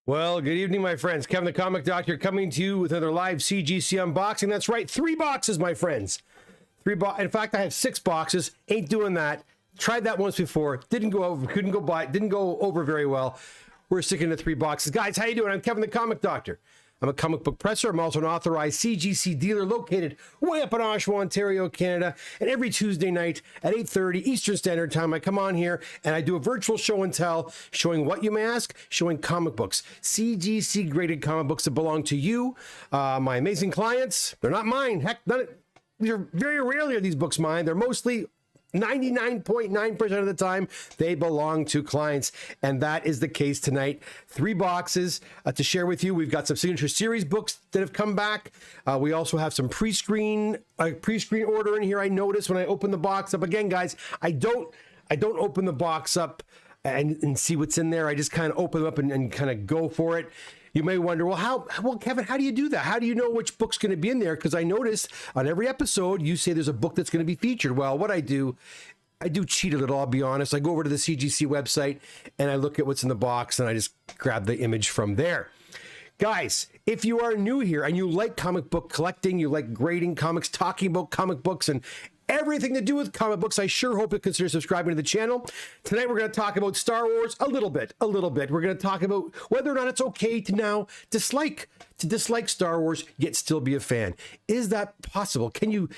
Well, good evening, my friends. Kevin the Comic Doctor coming to you with another live CGC unboxing. That's right, 3 boxes, my friends. In fact, I have 6 boxes. Ain't doing that. Tried that once before. Didn't go over. Couldn't go by. Didn't go over very well. We're sticking to 3 boxes, guys. How you doing? I'm Kevin the Comic Doctor. I'm a comic book presser. I'm also an authorized CGC dealer located way up in Oshawa, Ontario, Canada. And every Tuesday night at 8:30 Eastern Standard Time, I come on here and I do a virtual show and tell, showing what you may ask, showing comic books, CGC graded comic books that belong to you, my amazing clients. They're not mine. Heck, they're very rarely are these books mine. They're mostly 99.9% of the time, they belong to clients. And that is the case tonight. 3 boxes to share with you. We've got some signature series books that have come back. We also have some pre-screen order in here. I noticed when I open the box up. Again, guys, I don't open the box up and see what's in there. I just kind of open them up and kind of go for it. You may wonder, well, Kevin, how do you do that? How do you know which book's going to be in there? Because I noticed on every episode, you say there's a book that's going to be featured. Well, what I do cheat a little, I'll be honest. I go over to the CGC website and I look at what's in the box and I just grab the image from there. Guys, if you are new here and you like comic book collecting, you like grading comics, talking about comic books, and everything to do with comic books, I sure hope you consider subscribing to the channel. Tonight, we're going to talk about Star Wars a little bit. We're going to talk about whether or not it's okay to now dislike Star Wars, yet still be a fan. Is that possible? Can you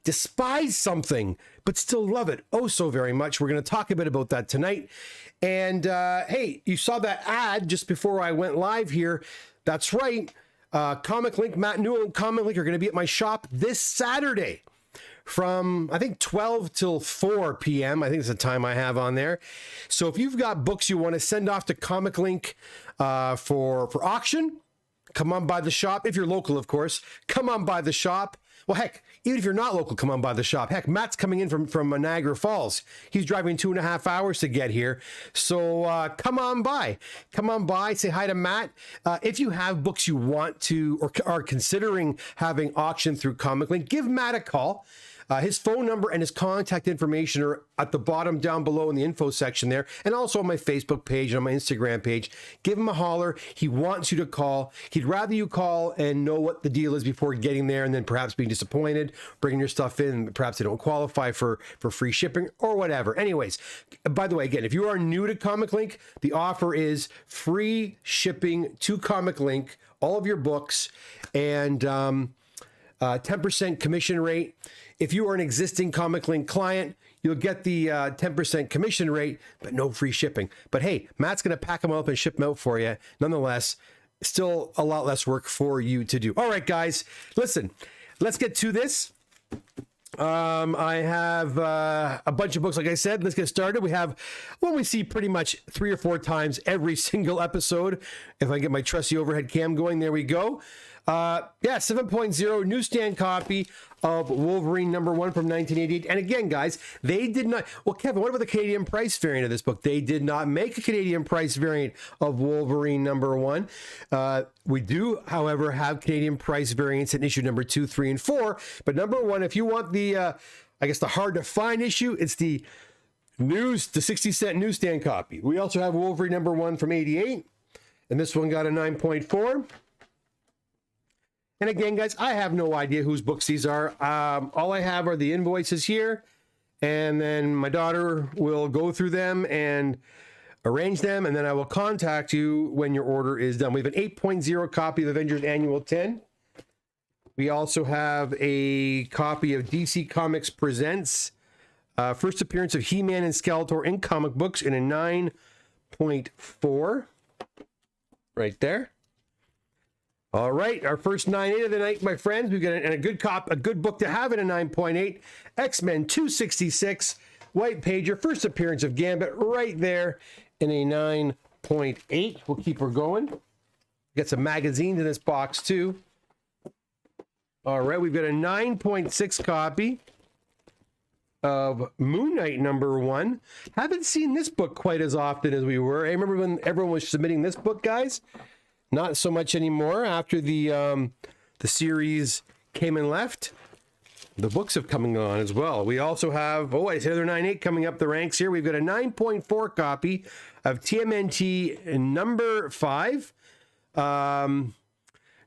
despise something, but still love it oh so very much? We're going to talk a bit about that tonight. And hey, you saw that ad just before I went live here. That's right. Comic Link, Matt Newell and Comic Link are going to be at my shop this Saturday from, I think, 12 till 4 p.m. I think it's the time I have on there. So if you've got books you want to send off to Comic Link for auction, come on by the shop. If you're local, of course, come on by the shop. Well, heck, even if you're not local, come on by the shop. Heck, Matt's coming in from Niagara Falls. He's driving 2.5 hours to get here. So come on by. Come on by. Say hi to Matt. If you have books you want to or are considering having auction through Comic Link, give Matt a call. His phone number and his contact information are at the bottom down below in the info section there, and also on my Facebook page and on my Instagram page. Give him a holler. He wants you to call. He'd rather you call and know what the deal is before getting there and then perhaps being disappointed, bringing your stuff in, perhaps they don't qualify for free shipping or whatever. Anyways, by the way, again, if you are new to Comic Link, the offer is free shipping to Comic Link, all of your books, and 10% commission rate. If you are an existing Comic Link client, you'll get the 10% commission rate, but no free shipping. But hey, Matt's going to pack them up and ship them out for you. Nonetheless, still a lot less work for you to do. All right, guys, listen, let's get to this. I have a bunch of books, like I said. Let's get started. We have one we see pretty much 3 or 4 times every single episode. If I get my trusty overhead cam going, there we go. 7.0 newsstand copy of Wolverine #1 from 1988. And again, guys, they did not. Well, Kevin, what about the Canadian price variant of this book? They did not make a Canadian price variant of Wolverine #1. We do, however, have Canadian price variants in issue number 2, 3, and 4. But #1, if you want the, I guess the hard to find issue, it's the 60-cent newsstand copy. We also have Wolverine #1 from 88, and this one got a 9.4. And again, guys, I have no idea whose books these are. All I have are the invoices here, and then my daughter will go through them and arrange them, and then I will contact you when your order is done. We have an 8.0 copy of Avengers Annual 10. We also have a copy of DC Comics Presents, first appearance of He-Man and Skeletor in comic books in a 9.4. Right there. All right, our first 9.8 of the night, my friends. We've got a good book to have in a 9.8. X-Men 266, White Pager, first appearance of Gambit, right there in a 9.8. We'll keep her going. Got some magazines in this box too. All right, we've got a 9.6 copy of Moon Knight #1. Haven't seen this book quite as often as we were. I remember when everyone was submitting this book, guys. Not so much anymore after the series came and left. the books have coming on as well. We also have, oh, I said another 9.8 coming up the ranks here. We've got a 9.4 copy of TMNT number 5.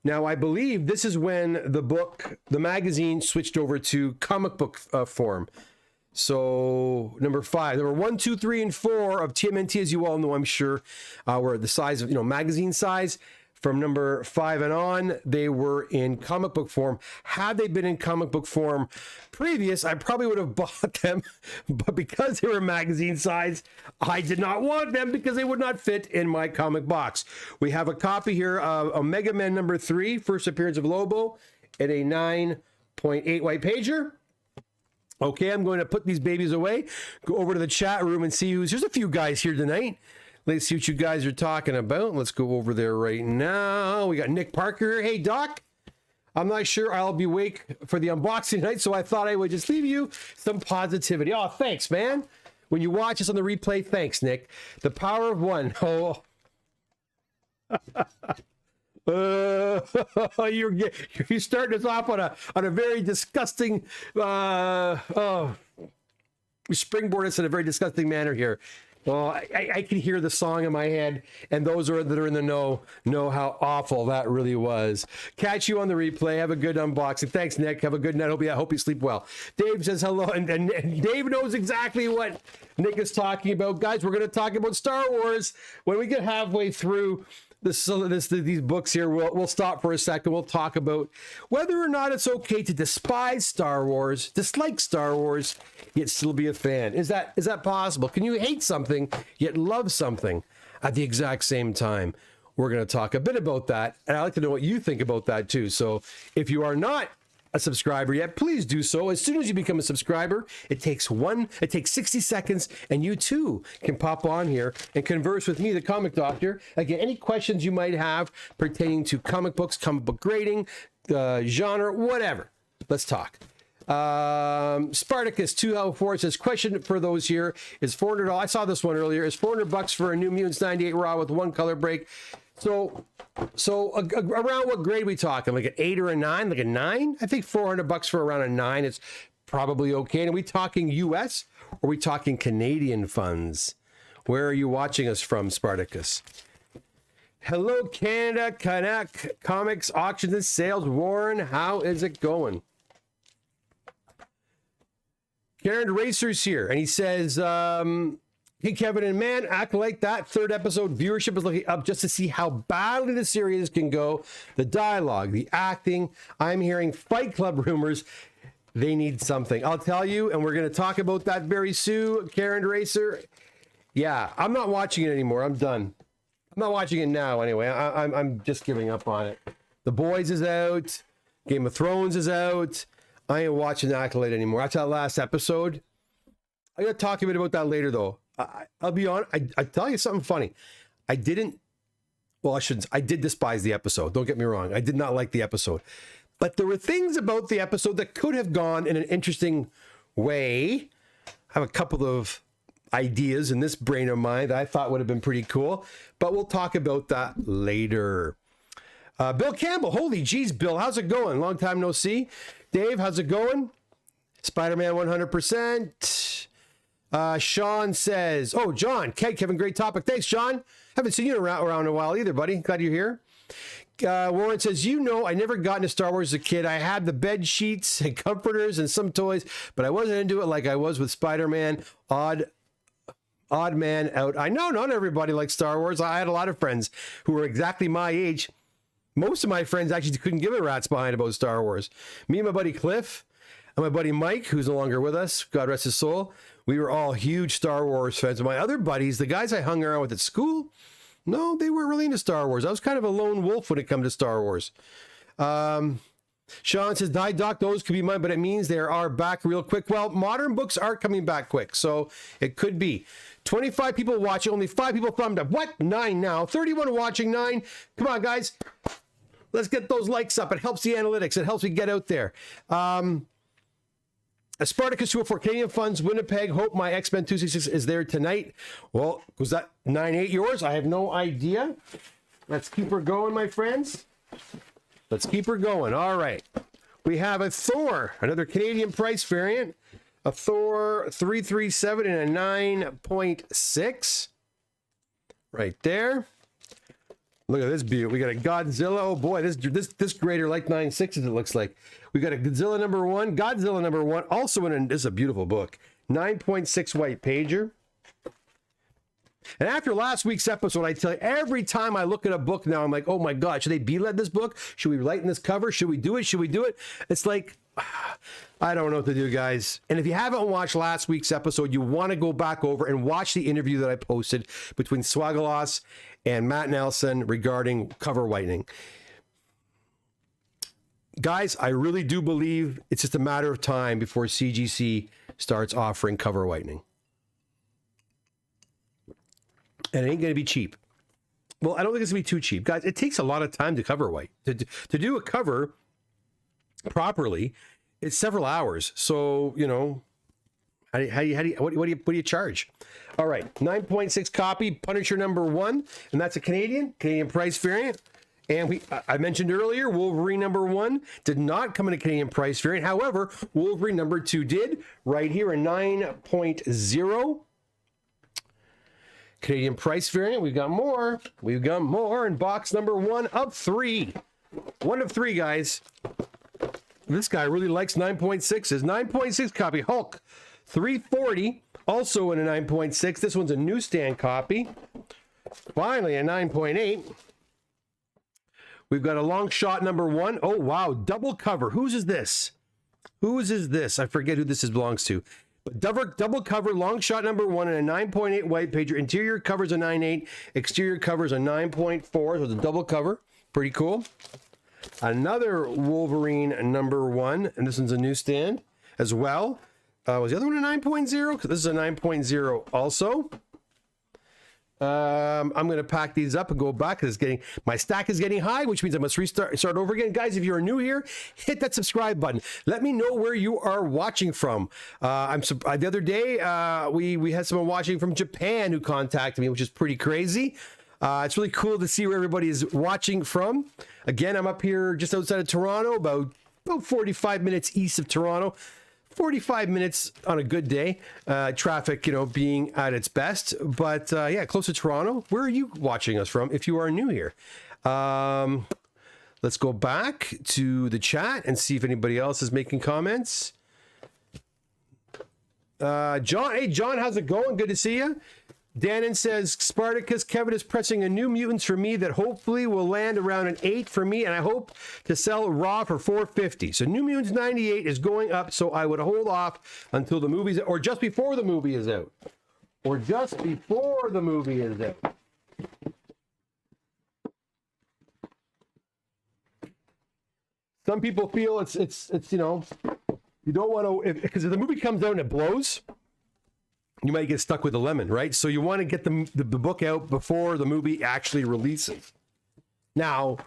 Now, I believe this is when the magazine switched over to comic book form. So number 5, number 1, 2, 3, and 4 of TMNT, as you all know, I'm sure, were the size of, magazine size. From number 5 and on, they were in comic book form. Had they been in comic book form previous, I probably would have bought them. But because they were magazine size, I did not want them because they would not fit in my comic box. We have a copy here of Omega Man number 3, first appearance of Lobo, at a 9.8 white pager. Okay, I'm going to put these babies away, go over to the chat room and see there's a few guys here tonight. Let's see what you guys are talking about. Let's go over there right now. We got Nick Parker. Hey, Doc. I'm not sure I'll be awake for the unboxing tonight, so I thought I would just leave you some positivity. Oh, thanks, man. When you watch us on the replay, thanks, Nick. The power of one. Oh. You're starting us off on a very disgusting springboard us in a very disgusting manner here. Well, I can hear the song in my head, and those that are in the know how awful that really was. Catch you on the replay. Have a good unboxing. Thanks, Nick. Have a good night. I hope you sleep well. Dave says hello, and Dave knows exactly what Nick is talking about. Guys, we're going to talk about Star Wars. When we get halfway through these books here, we'll stop for a second. We'll talk about whether or not it's okay to despise Star Wars, dislike Star Wars, yet still be a fan. Is that possible? Can you hate something yet love something at the exact same time? We're going to talk a bit about that, and I'd like to know what you think about that too. So if you are not a subscriber yet, please do so. As soon as you become a subscriber, it takes 60 seconds, and you too can pop on here and converse with me, the Comic Doctor. Again, any questions you might have pertaining to comic books, comic book grading, genre, whatever. Let's talk. Spartacus 204 says, question for those here, is $400, I saw this one earlier, is $400 for a New Mutants 98 Raw with one color break? So around what grade are we talking? Like an 8 or a 9? Like a 9? I think $400 for around a 9 is probably okay. And are we talking US or are we talking Canadian funds? Where are you watching us from, Spartacus? Hello, Canada, Canuck, Comics, Auctions and Sales. Warren, how is it going? Karen Racer's here, and he says, hey, Kevin and man, act like that. Third episode viewership is looking up just to see how badly the series can go. The dialogue, the acting. I'm hearing Fight Club rumors. They need something. I'll tell you, and we're going to talk about that very soon. Karen Racer. Yeah, I'm not watching it anymore. I'm done. I'm not watching it now anyway. I'm just giving up on it. The Boys is out. Game of Thrones is out. I ain't watching Acolyte anymore. After that last episode. I'm going to talk a bit about that later, though. I'll be honest. I tell you something funny. I did despise the episode. Don't get me wrong. I did not like the episode. But there were things about the episode that could have gone in an interesting way. I have a couple of ideas in this brain of mine that I thought would have been pretty cool. But we'll talk about that later. Bill Campbell. Holy geez, Bill. How's it going? Long time no see. Dave, how's it going? Spider-Man 100%. Sean says, oh, John, Kevin, great topic. Thanks, Sean. Haven't seen you around a while either, buddy. Glad you're here. Warren says, I never got into Star Wars as a kid. I had the bed sheets and comforters and some toys, but I wasn't into it like I was with Spider-Man. Odd man out. I know not everybody likes Star Wars. I had a lot of friends who were exactly my age. Most of my friends actually couldn't give a rat's behind about Star Wars. Me and my buddy Cliff and my buddy Mike, who's no longer with us, God rest his soul, we were all huge Star Wars fans. And my other buddies, the guys I hung around with at school, no, they weren't really into Star Wars. I was kind of a lone wolf when it comes to Star Wars. Sean says, "Die, Doc, those could be mine, but it means they are back real quick." Well, modern books are coming back quick, so it could be. 25 people watching, only 5 people thumbed up. What? 9 now. 31 watching, 9. Come on, guys. Let's get those likes up. It helps the analytics. It helps me get out there. Spartacus 204, Canadian Funds, Winnipeg. Hope my X-Men 266 is there tonight. Well, was that 9-8 yours? I have no idea. Let's keep her going, my friends. Let's keep her going. All right. We have a Thor, another Canadian price variant. A Thor 337 and a 9.6. Right there. Look at this beauty. We got a Godzilla. Oh boy, this grader like 9.6s, it looks like. We got a Godzilla #1, Godzilla #1, also this is a beautiful book. 9.6 white pager. And after last week's episode, I tell you, every time I look at a book now, I'm like, oh my God, should they B-lead this book? Should we lighten this cover? Should we do it? Should we do it? It's like, I don't know what to do, guys. And if you haven't watched last week's episode, you want to go back over and watch the interview that I posted between Swagalos and Matt Nelson regarding cover whitening. Guys, I really do believe it's just a matter of time before CGC starts offering cover whitening. And it ain't going to be cheap. Well, I don't think it's going to be too cheap. Guys, it takes a lot of time to cover white. To do a cover properly, it's several hours. So, you know, what do you charge? All right, 9.6 copy, Punisher #1, and that's a Canadian price variant. And I mentioned earlier, Wolverine #1 did not come in a Canadian price variant. However, Wolverine #2 did, right here, a 9.0. Canadian price variant. We've got more. We've got more in box #1 of 3. 1 of 3, guys. This guy really likes 9.6s. 9.6 copy Hulk 340, also in a 9.6. This one's a newsstand copy. Finally, a 9.8. We've got a long shot #1. Oh, wow. Double cover. Whose is this? Whose is this? I forget who this belongs to. But double cover, long shot #1 and a 9.8 white pager. Interior cover's a 9.8. Exterior cover's a 9.4. So it's a double cover. Pretty cool. Another Wolverine #1. And this one's a newsstand as well. Was the other one a 9.0? Because this is a 9.0 also. I'm going to pack these up and go back because my stack is getting high, which means I must start over again. Guys, if you're new here, hit that subscribe button. Let me know where you are watching from. The other day, we had someone watching from Japan who contacted me, which is pretty crazy. It's really cool to see where everybody is watching from. Again, I'm up here just outside of Toronto, about 45 minutes east of Toronto. 45 minutes on a good day, traffic, being at its best. But yeah, close to Toronto. Where are you watching us from if you are new here? Let's go back to the chat and see if anybody else is making comments. John, hey, John, how's it going? Good to see you. Dannon says, Spartacus, Kevin is pressing a new Mutants for me that hopefully will land around an 8 for me, and I hope to sell raw for $4.50. So New Mutants 98 is going up, so I would hold off until the movie's, or just before the movie is out. Or just before the movie is out. Some people feel it's you don't want to, because if the movie comes out and it blows, you might get stuck with a lemon, right? So you want to get the book out before the movie actually releases. Now,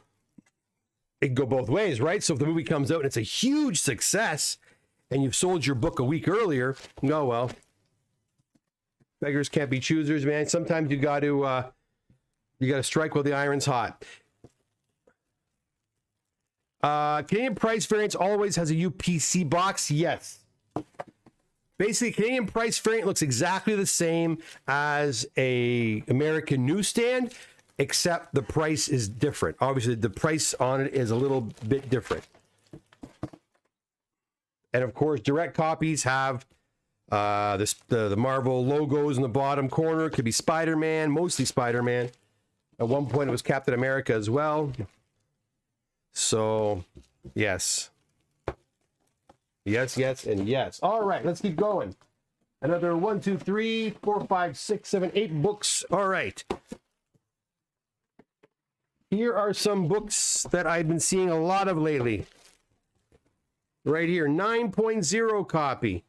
it can go both ways, right? So if the movie comes out and it's a huge success and you've sold your book a week earlier, oh, well, beggars can't be choosers, man. Sometimes you got to strike while the iron's hot. Canadian price variants always has a UPC box. Yes. Basically, Canadian price variant looks exactly the same as a American newsstand, except the price is different. Obviously, the price on it is a little bit different. And of course, direct copies have the Marvel logos in the bottom corner. It could be Spider-Man, mostly Spider-Man. At one point, it was Captain America as well. So, yes. Yes, yes, and yes. All right, let's keep going. Another 1, 2, 3, 4, 5, 6, 7, 8 books. All right. Here are some books that I've been seeing a lot of lately. Right here, 9.0 copy.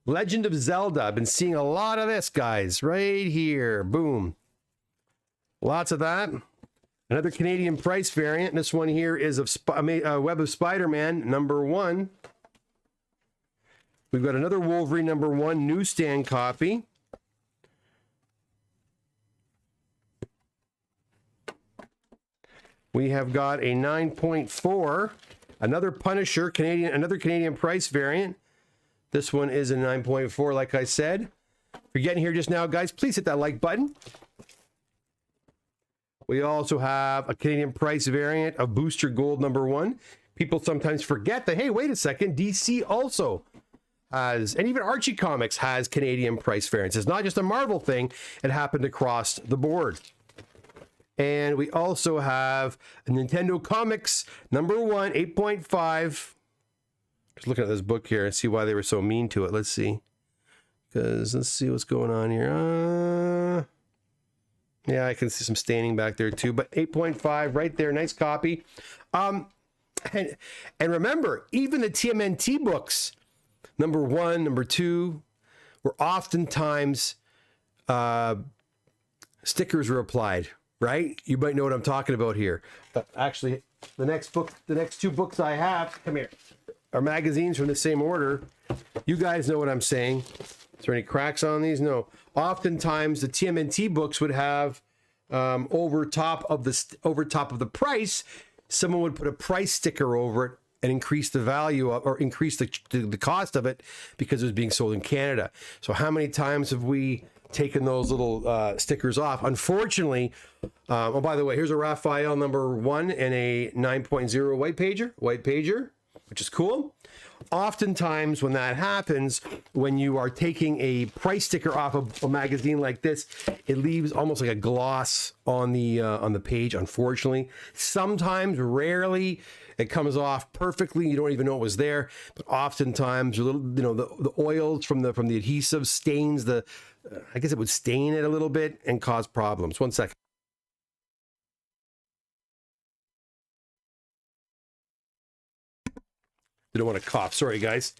Legend of Zelda. I've been seeing a lot of this, guys. Right here. Boom. Lots of that. Another Canadian price variant. This one here is of Web of Spider-Man, #1. We've got another Wolverine #1 newsstand copy. We have got a 9.4 Another Punisher, another Canadian price variant. This one is a 9.4, like I said. If you're getting here just now, guys, please hit that like button. We also have a Canadian price variant of Booster Gold #1. People sometimes forget that, hey, wait a second, DC also has, and even Archie Comics has Canadian price variants. It's not just a Marvel thing, it happened across the board. And we also have a Nintendo Comics #1, 8.5. Just looking at this book here and see why they were so mean to it. Let's see. Because let's see what's going on here. Yeah, I can see some staining back there too. But 8.5 right there. Nice copy. And remember, even the TMNT books, #1, #2, were oftentimes stickers were applied, right? You might know what I'm talking about here. Actually, the next two books I have, come here, are magazines from the same order. You guys know what I'm saying. Is there any cracks on these? No. Oftentimes, the TMNT books would have over top of the price, someone would put a price sticker over it and increase the value of, or increase the cost of it because it was being sold in Canada. So how many times have we taken those little stickers off? Unfortunately, oh, by the way, here's a Raphael #1 and a 9.0 white pager, which is cool. Oftentimes when that happens, when you are taking a price sticker off of a magazine like this, it leaves almost like a gloss on the page, unfortunately. Sometimes, rarely, it comes off perfectly. You don't even know it was there. But oftentimes, a little, the oils from the adhesive stains I guess it would stain it a little bit and cause problems. One second. Didn't want to cough. Sorry, guys.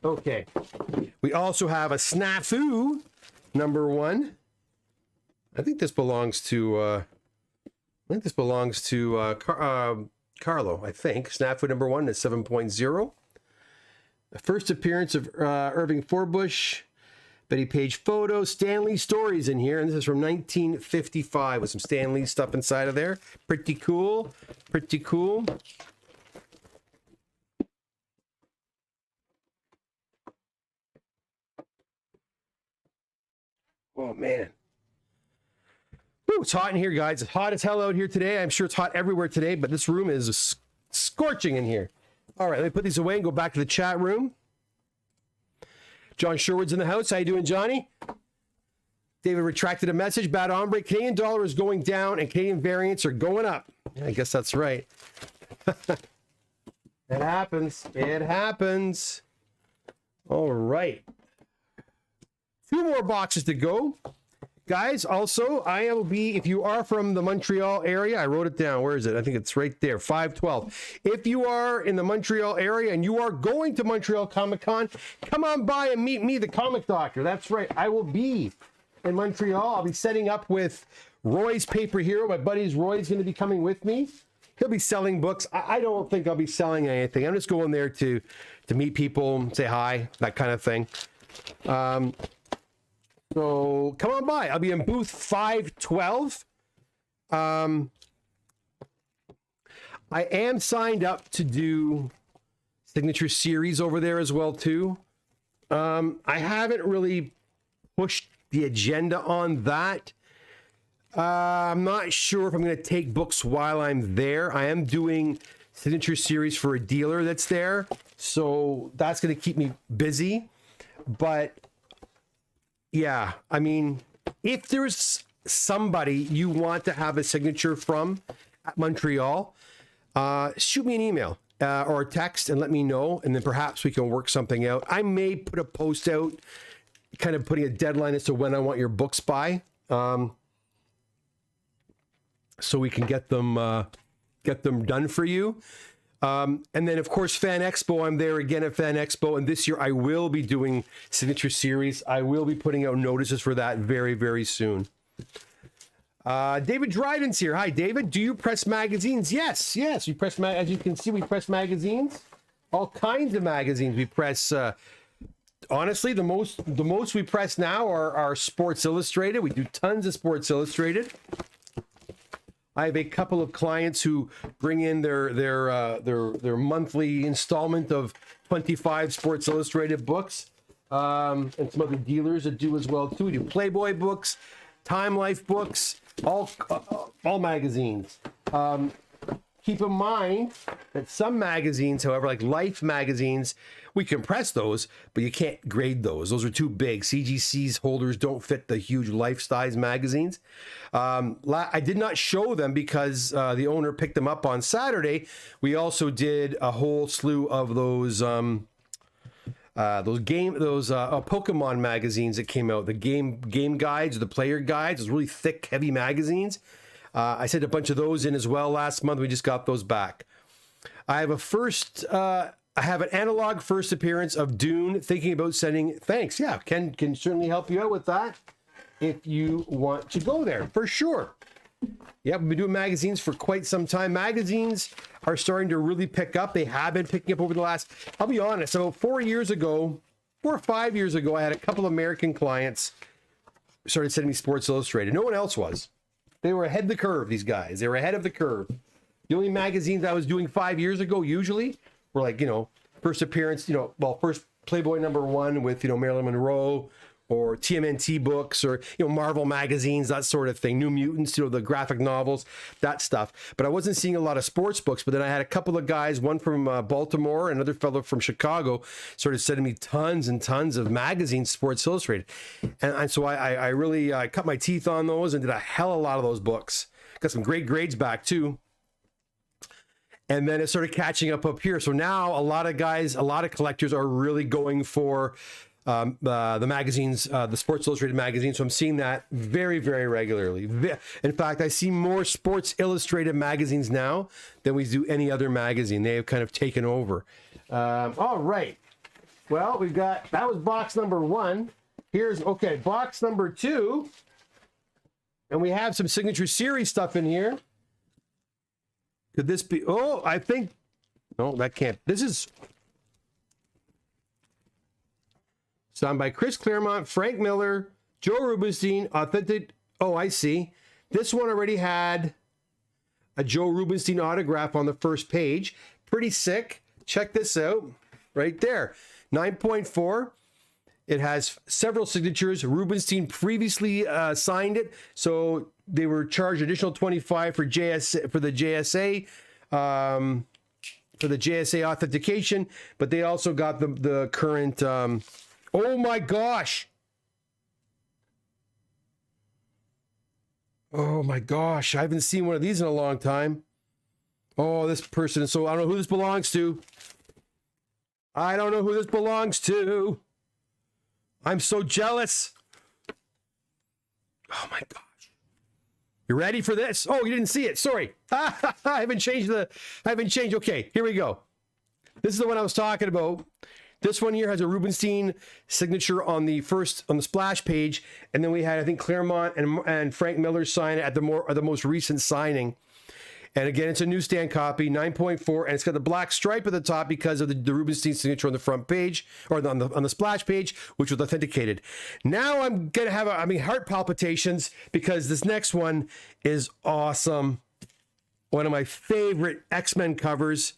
Okay. We also have a Snafu #1. I think this belongs to Carlo, I think. Snafu #1 is 7.0. The first appearance of Irving Forbush, Betty Page photo, Stan Lee stories in here, and this is from 1955 with some Stan Lee stuff inside of there. Pretty cool. Pretty cool. Oh, man. Ooh, it's hot in here, guys. It's hot as hell out here today. I'm sure it's hot everywhere today, but this room is scorching in here. All right, let me put these away and go back to the chat room. John Sherwood's in the house. How you doing, Johnny? David retracted a message. Bad hombre. Canadian dollar is going down and Canadian variants are going up. Yeah, I guess that's right. It happens. It happens. All right. 2 more boxes to go. Guys, also, I will be, if you are from the Montreal area, I wrote it down. Where is it? I think it's right there, 512. If you are in the Montreal area and you are going to Montreal Comic Con, come on by and meet me, the Comic Doctor. That's right. I will be in Montreal. I'll be setting up with Roy's Paper Hero. My buddy's Roy's going to be coming with me. He'll be selling books. I don't think I'll be selling anything. I'm just going there to meet people, say hi, that kind of thing. So come on by. I'll be in booth 512. I am signed up to do signature series over there as well too. I haven't really pushed the agenda on that. I'm not sure if I'm going to take books while I'm there. I am doing signature series for a dealer that's there, so that's going to keep me busy. But yeah, I mean, if there's somebody you want to have a signature from at Montreal, shoot me an email or a text and let me know, and then perhaps we can work something out. I may put a post out, kind of putting a deadline as to when I want your books by, so we can get them done for you. And then, of course, Fan Expo, I'm there again at Fan Expo. And this year I will be doing signature series. I will be putting out notices for that very, very soon. David Dryden's here. Hi, David. Do you press magazines? Yes. We press, as you can see, we press magazines. All kinds of magazines. We press, honestly, the most we press now are Sports Illustrated. We do tons of Sports Illustrated. I have a couple of clients who bring in their monthly installment of 25 Sports Illustrated books, and some other dealers that do as well too. We do Playboy books, Time Life books, all magazines. Keep in mind that some magazines, however, like Life magazines, we compress those, but you can't grade those. Those are too big. CGC's holders don't fit the huge Life size magazines. I did not show them because the owner picked them up on Saturday. We also did a whole slew of those Pokemon magazines that came out, the game guides, the player guides, those really thick, heavy magazines. I sent a bunch of those in as well last month. We just got those back. I have an analog first appearance of Dune, thinking about sending. Thanks. Yeah, Ken can certainly help you out with that if you want to go there, for sure. Yeah, we've been doing magazines for quite some time. Magazines are starting to really pick up. They have been picking up over the last, I'll be honest, about 4 or 5 years ago, I had a couple of American clients started sending me Sports Illustrated. No one else was. They were ahead of the curve, these guys. They were ahead of the curve. The only magazines I was doing 5 years ago usually were like, first appearance, first Playboy #1 with, Marilyn Monroe, or TMNT books, or, Marvel magazines, that sort of thing. New Mutants, the graphic novels, that stuff. But I wasn't seeing a lot of sports books. But then I had a couple of guys, one from Baltimore, another fellow from Chicago, started sending me tons and tons of magazines, Sports Illustrated. And so I really cut my teeth on those and did a hell of a lot of those books. Got some great grades back too. And then it started catching up here. So now a lot of collectors are really going for the magazines, the Sports Illustrated magazines. So I'm seeing that very, very regularly. In fact, I see more Sports Illustrated magazines now than we do any other magazine. They have kind of taken over. All right. Well, that was box number 1. Here's, box number 2. And we have some Signature Series stuff in here. Could this be, I think, no, that can't. This is signed by Chris Claremont, Frank Miller, Joe Rubenstein, authentic. Oh, I see. This one already had a Joe Rubenstein autograph on the first page. Pretty sick. Check this out right there. 9.4. It has several signatures. Rubenstein previously signed it, so they were charged additional $25 for the JSA authentication, but they also got the current. Oh my gosh! Oh my gosh! I haven't seen one of these in a long time. Oh, this person. So I don't know who this belongs to. I don't know who this belongs to. I'm so jealous. Oh my gosh. You ready for this? Oh, you didn't see it. Sorry. I haven't changed. Okay, here we go. This is the one I was talking about. This one here has a Rubenstein signature on the splash page, and then we had, I think, Claremont and Frank Miller sign it at the most recent signing. And again, it's a newsstand copy, 9.4, and it's got the black stripe at the top because of the Rubenstein signature on the front page, or on the splash page, which was authenticated. Now I'm gonna have heart palpitations because this next one is awesome. One of my favorite X-Men covers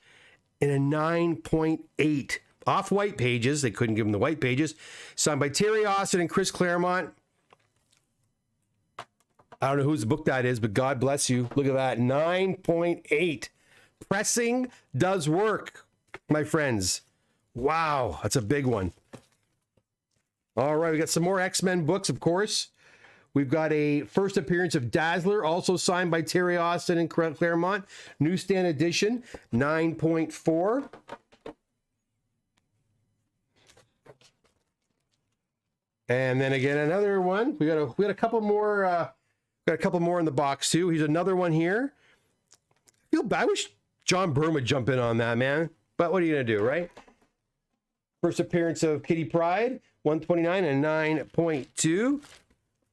in a 9.8. Off-white pages, they couldn't give them the white pages. Signed by Terry Austin and Chris Claremont. I don't know whose book that is, but God bless you. Look at that, 9.8. Pressing does work, my friends. Wow, that's a big one. All right, we got some more X-Men books, of course. We've got a first appearance of Dazzler, also signed by Terry Austin and Claremont. Newsstand edition, 9.4. And then again, another one. We got a couple more. Got a couple more in the box too. Here's another one here. I feel bad. I wish John Byrne would jump in on that, man. But what are you gonna do, right? First appearance of Kitty Pryde, 129 and 9.2.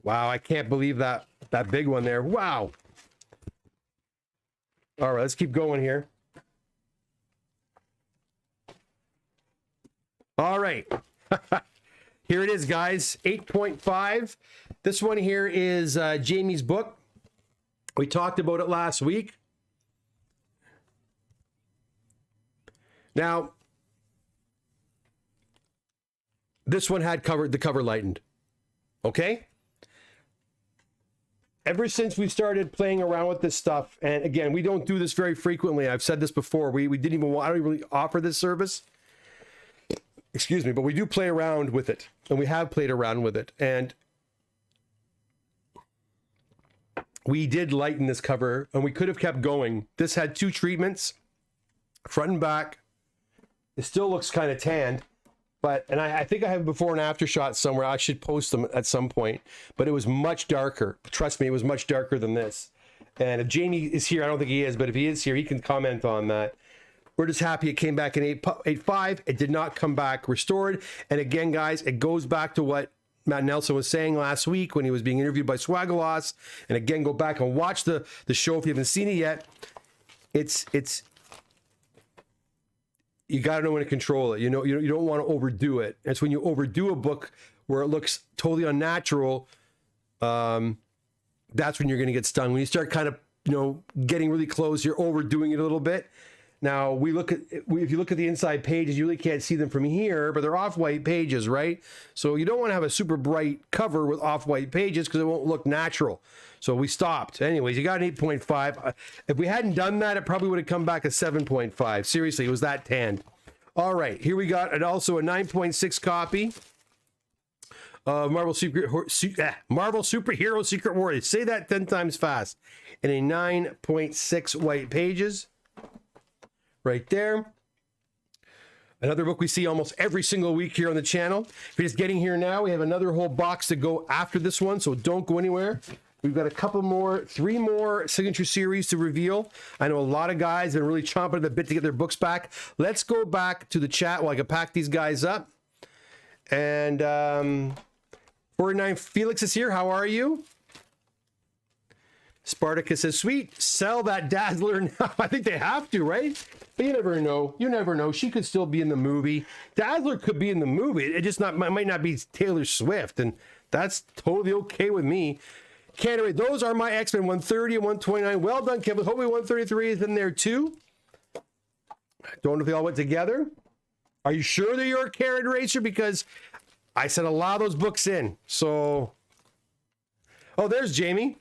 Wow, I can't believe that big one there. Wow. All right, let's keep going here. All right. Here it is, guys, 8.5. This one here is Jamie's book, We talked about it last week. Now, this one had the cover lightened. Okay? Ever since we started playing around with this stuff, and again, we don't do this very frequently. I've said this before. We didn't even I don't even really offer this service. Excuse me, but we do play around with it, and we have played around with it. And we did lighten this cover, and we could have kept going. This had 2 treatments, front and back. It still looks kind of tanned, but, and I think I have before and after shots somewhere. I should post them at some point, but it was much darker. Trust me, it was much darker than this. And if Jamie is here, I don't think he is, but if he is here, he can comment on that. We're just happy it came back in 8.5. It did not come back restored. And again, guys, it goes back to what Matt Nelson was saying last week when he was being interviewed by Swagaloss. And again, go back and watch the show if you haven't seen it yet. It's you got to know when to control it. You know, you don't want to overdo it. It's when you overdo a book where it looks totally unnatural. That's when you're going to get stung. When you start kind of, getting really close, you're overdoing it a little bit. Now, if you look at the inside pages, you really can't see them from here, but they're off-white pages, right? So you don't want to have a super bright cover with off-white pages because it won't look natural. So we stopped. Anyways, you got an 8.5. If we hadn't done that, it probably would have come back a 7.5. Seriously, it was that tanned. All right, here we got also a 9.6 copy of Marvel Superhero Secret Warriors. Say that 10 times fast. And a 9.6 white pages. Right there. Another book we see almost every single week here on the channel. If you're just getting here now, we have another whole box to go after this one, so don't go anywhere. We've got 3 more signature series to reveal. I know a lot of guys have been really chomping at the bit to get their books back. Let's go back to the chat while I can pack these guys up. And 49 Felix is here. How are you? Spartacus says, sweet, sell that Dazzler now. I think they have to, right? But you never know. You never know. She could still be in the movie. Dazzler could be in the movie. It just might not be Taylor Swift, and that's totally okay with me. Canterbury, those are my X-Men 130 and 129. Well done, Kevin. Hopefully 133 is in there too. Don't know if they all went together. Are you sure they're your Karen Racer? Because I sent a lot of those books in. So, oh, there's Jamie.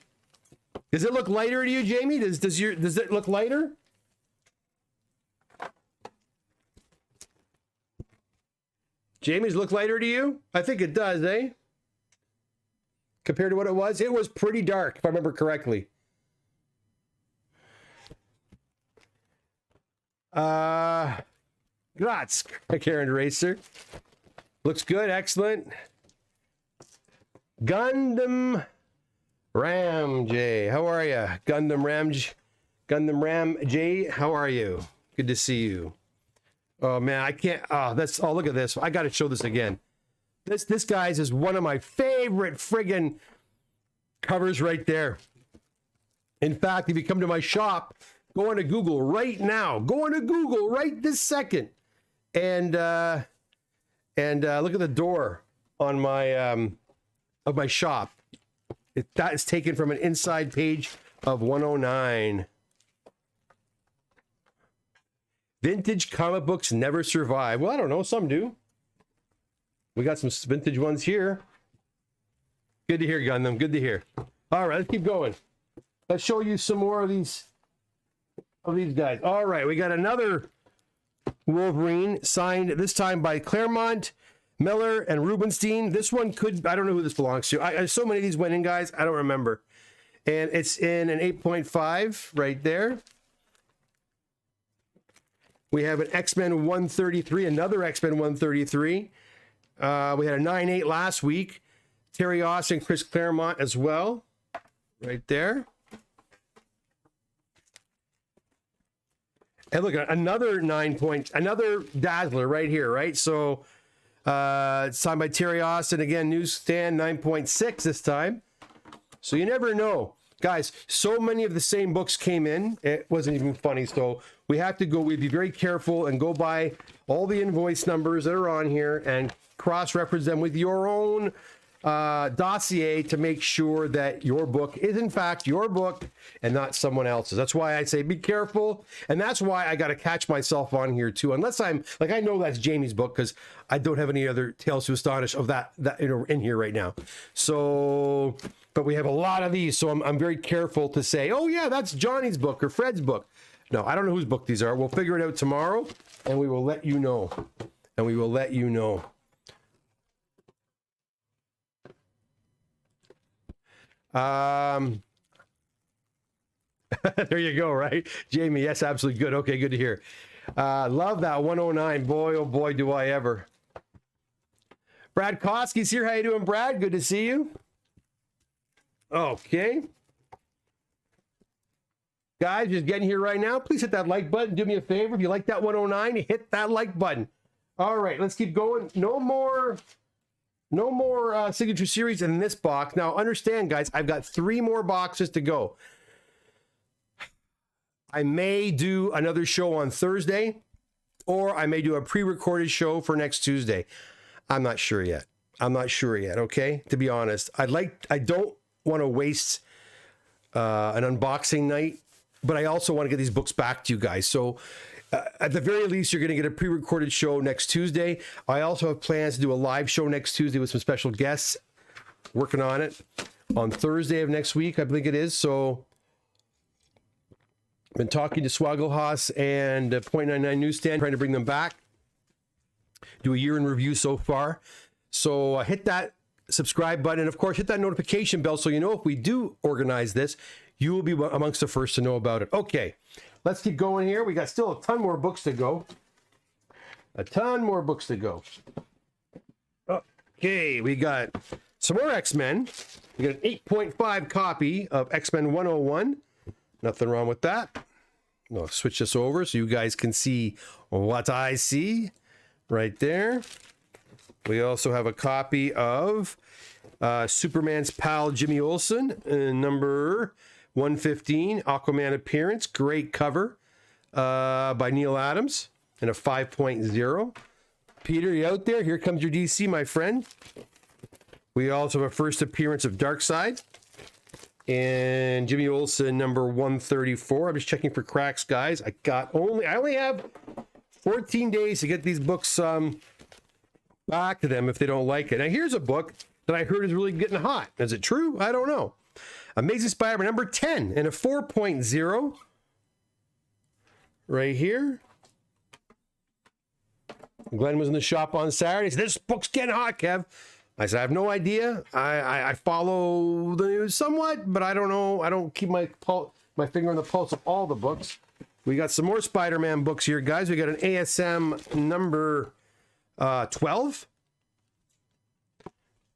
Does it look lighter to you, Jamie? Does it look lighter? Jamie's look lighter to you? I think it does, eh? Compared to what it was? It was pretty dark, if I remember correctly. Grats, Karen Racer. Looks good, excellent. Gundam Ram J, how are you? Gundam Ram J, how are you? Good to see you. Oh man, I can't. Oh, look at this. I got to show this again. This guys is one of my favorite friggin' covers right there. In fact, if you come to my shop, go on to Google right now. Go on to Google right this second, and look at the door on my of my shop. That is taken from an inside page of 109. Vintage comic books never survive. Well, I don't know. Some do. We got some vintage ones here. Good to hear, Gundam. Good to hear. All right, let's keep going. Let's show you some more of these guys. All right, we got another Wolverine signed this time by Claremont, Miller, and Rubenstein. This one I don't know who this belongs to. So many of these went in, guys. I don't remember. And it's in an 8.5 right there. We have an X-Men 133, another X-Men 133. We had a 9.8 last week. Terry Austin, Chris Claremont as well. Right there. And look, another 9 point, another Dazzler right here, right? So it's signed by Terry Austin. Again, newsstand 9.6 this time. So you never know. Guys, so many of the same books came in. It wasn't even funny. So we'd be very careful and go by all the invoice numbers that are on here and cross-reference them with your own dossier to make sure that your book is in fact your book and not someone else's. That's why I say be careful, and that's why I got to catch myself on here too, unless I'm like, I know that's Jamie's book because I don't have any other Tales to Astonish of that in here right now. So, but we have a lot of these, so I'm very careful to say, oh yeah, that's Johnny's book or Fred's book. No, I don't know whose book these are. We'll figure it out tomorrow, and we will let you know. And we will let you know. There you go, right? Jamie, yes, absolutely good. Okay, good to hear. Love that 109. Boy, oh boy, do I ever. Brad Koski's here. How you doing, Brad? Good to see you. Okay. Guys, just getting here right now. Please hit that like button. Do me a favor. If you like that 109, hit that like button. All right, let's keep going. No more signature series in this box. Now, understand, guys, I've got 3 more boxes to go. I may do another show on Thursday, or I may do a pre-recorded show for next Tuesday. I'm not sure yet. Okay? To be honest, I don't want to waste an unboxing night, but I also want to get these books back to you guys. So at the very least, you're going to get a pre-recorded show next Tuesday. I also have plans to do a live show next Tuesday with some special guests. Working on it on Thursday of next week, I think it is. So I've been talking to Swagglehouse and .99 Newsstand, trying to bring them back. Do a year in review so far. So hit that subscribe button. And of course, hit that notification bell so you know if we do organize this, you will be amongst the first to know about it. Okay, let's keep going here. We got still a ton more books to go. Okay, we got some more X-Men. We got an 8.5 copy of X-Men 101. Nothing wrong with that. I'll switch this over so you guys can see what I see right there. We also have a copy of Superman's pal Jimmy Olsen, number 115, Aquaman appearance. Great cover by Neil Adams and a 5.0. Peter, you out there? Here comes your DC, my friend. We also have a first appearance of Darkseid and Jimmy Olsen, number 134. I'm just checking for cracks, guys. I only have 14 days to get these books back to them if they don't like it. Now, here's a book that I heard is really getting hot. Is it true? I don't know. Amazing Spider-Man number 10 and a 4.0 right here. Glenn was in the shop on Saturday. He said, this book's getting hot, Kev. I said, I have no idea. I follow the news somewhat, but I don't know. I don't keep my finger on the pulse of all the books. We got some more Spider-Man books here, guys. We got an ASM number 12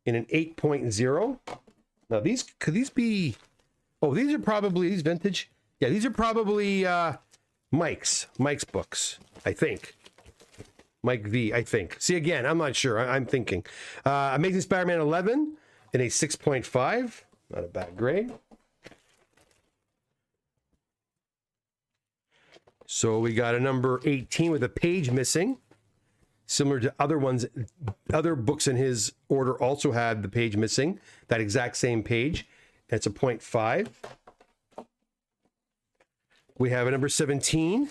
in an 8.0. Now, could these be... Oh, these are probably... These vintage? Yeah, these are probably Mike's books, I think. Mike V, I think. See, again, I'm not sure. I'm thinking. Amazing Spider-Man 11 in a 6.5. Not a bad grade. So we got a number 18 with a page missing. Similar to other ones, other books in his order also had the page missing. That exact same page. That's a 0.5. We have a number 17,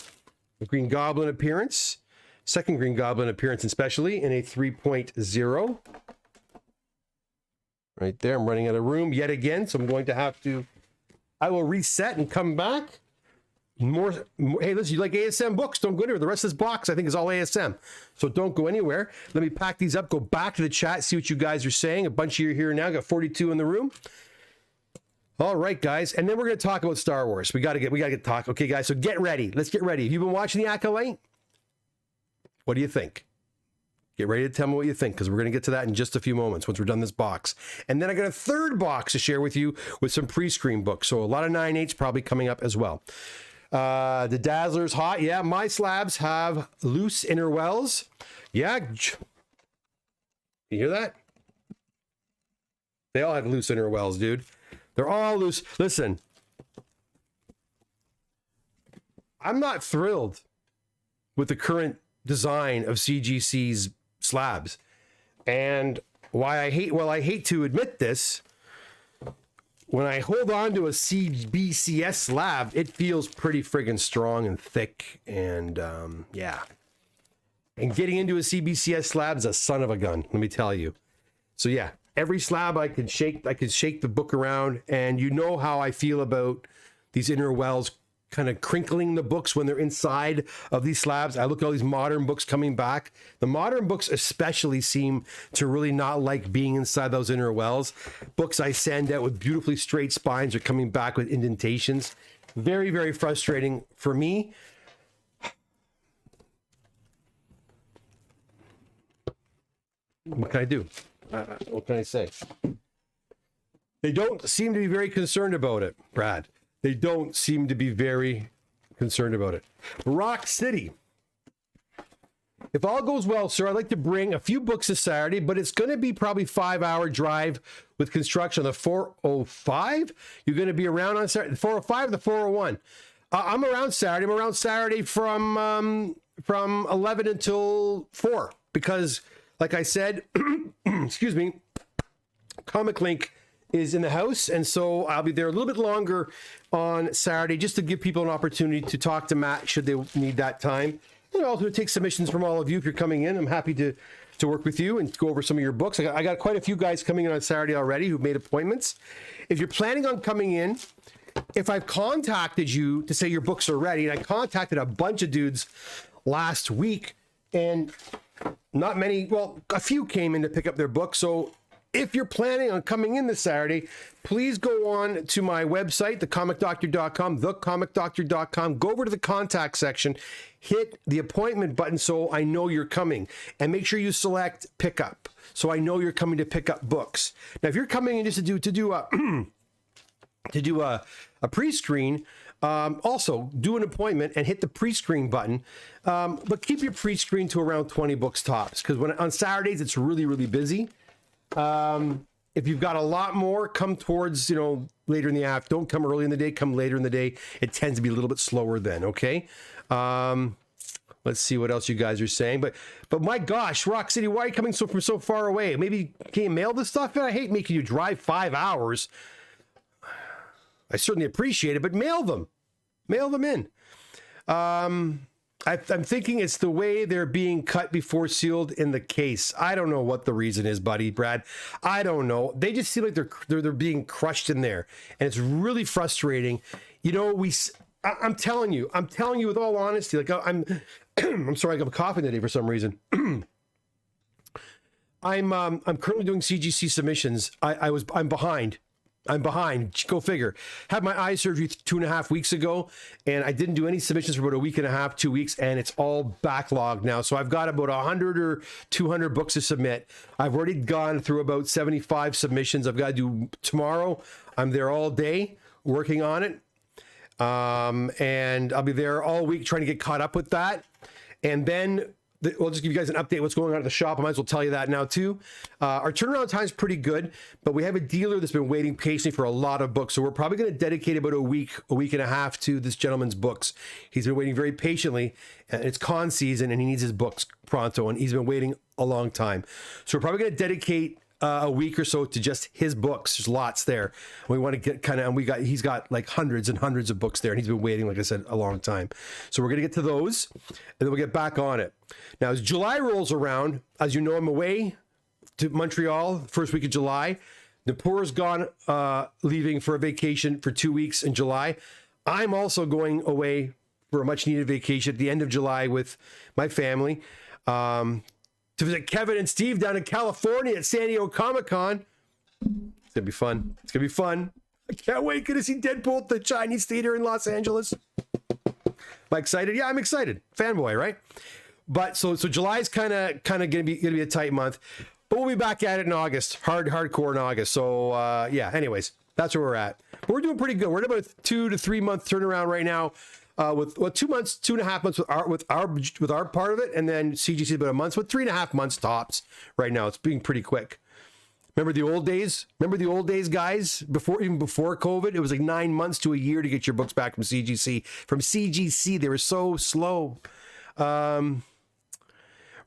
a Green Goblin appearance. Second Green Goblin appearance especially in a 3.0. Right there, I'm running out of room yet again, so I'm going to have to... I will reset and come back. More, hey, listen, you like ASM books? Don't go anywhere. The rest of this box, I think, is all ASM. So don't go anywhere. Let me pack these up, go back to the chat, see what you guys are saying. A bunch of you are here now. Got 42 in the room. All right, guys. And then we're going to talk about Star Wars. We got to get talk. Okay, guys, so get ready. Let's get ready. Have you been watching The Acolyte? What do you think? Get ready to tell me what you think, because we're going to get to that in just a few moments once we're done this box. And then I got a third box to share with you with some pre-screen books. So a lot of 9/8s probably coming up as well. The Dazzler's hot. Yeah, my slabs have loose inner wells. Yeah. You hear that? They all have loose inner wells, dude. They're all loose. Listen, I'm not thrilled with the current design of CGC's slabs. And I hate to admit this, when I hold on to a CBCS slab, it feels pretty friggin' strong and thick, and yeah. And getting into a CBCS slab is a son of a gun, let me tell you. So yeah, every slab I can shake the book around, and you know how I feel about these inner wells kind of crinkling the books when they're inside of these slabs. I look at all these modern books coming back. The modern books especially seem to really not like being inside those inner wells. Books I send out with beautifully straight spines are coming back with indentations. Very, very frustrating for me. What can I do? What can I say? They don't seem to be very concerned about it, Brad. They don't seem to be very concerned about it. Rock City. If all goes well, sir, I'd like to bring a few books this Saturday, but it's going to be probably 5-hour drive with construction on the 405. You're going to be around on Saturday, the 405 or the 401. I'm around Saturday. I'm around Saturday from 11 until 4 because, like I said, excuse me, Comic Link is in the house, and so I'll be there a little bit longer on Saturday just to give people an opportunity to talk to Matt should they need that time. And also to take submissions from all of you if you're coming in. I'm happy to work with you and go over some of your books. I got quite a few guys coming in on Saturday already who've made appointments. If you're planning on coming in, if I've contacted you to say your books are ready, and I contacted a bunch of dudes last week, and not many, well, a few came in to pick up their books. So if you're planning on coming in this Saturday, please go on to my website, thecomicdoctor.com, thecomicdoctor.com. Go over to the contact section, hit the appointment button so I know you're coming, and make sure you select pickup so I know you're coming to pick up books. Now, if you're coming in just to do a pre-screen, also do an appointment and hit the pre-screen button, but keep your pre-screen to around 20 books tops, because on Saturdays it's really, really busy. If you've got a lot more, come towards, later in the afternoon. Don't come early in the day, come later in the day. It tends to be a little bit slower then, okay? Let's see what else you guys are saying. But my gosh, Rock City, why are you coming from so far away? Maybe can you mail this stuff in? I hate making you drive 5 hours. I certainly appreciate it, but mail them. Mail them in. I'm thinking it's the way they're being cut before sealed in the case. I don't know what the reason is, buddy, Brad. I don't know. They just seem like they're being crushed in there, and it's really frustrating. I'm telling you with all honesty. Like I'm sorry, I'm coughing today for some reason. I'm currently doing CGC submissions. I'm behind. Go figure. Had my eye surgery 2.5 weeks ago, and I didn't do any submissions for about a week and a half, 2 weeks, and it's all backlogged now. So I've got about 100 or 200 books to submit. I've already gone through about 75 submissions. I've got to do tomorrow. I'm there all day working on it. And I'll be there all week trying to get caught up with that. And then we'll just give you guys an update what's going on at the shop. I might as well tell you that now too. Our turnaround time is pretty good, but we have a dealer that's been waiting patiently for a lot of books. So we're probably going to dedicate about a week and a half to this gentleman's books. He's been waiting very patiently, and it's con season and he needs his books pronto, and he's been waiting a long time. So we're probably going to dedicate a week or so to just his books. There's lots there. We want to get he's got like hundreds and hundreds of books there, and he's been waiting, like I said, a long time. So we're going to get to those, and then we'll get back on it. Now, as July rolls around, as you know, I'm away to Montreal first week of July. Napur's gone, leaving for a vacation for 2 weeks in July. I'm also going away for a much needed vacation at the end of July with my family. To visit Kevin and Steve down in California at San Diego Comic-Con. It's gonna be fun. It's gonna be fun. I can't wait. Gonna see Deadpool at the Chinese Theater in Los Angeles. Am I excited? Yeah, I'm excited. Fanboy, right? But so July's kind of gonna be a tight month, but we'll be back at it in August. Hardcore in August. So yeah. Anyways, that's where we're at. But we're doing pretty good. We're at about a 2 to 3 month turnaround right now. With 2 months, 2.5 months with our part of it, and then CGC about a month, with 3.5 months tops right now. It's being pretty quick. Remember the old days? Guys? Before COVID, it was like 9 months to a year to get your books back from CGC. From CGC, they were so slow.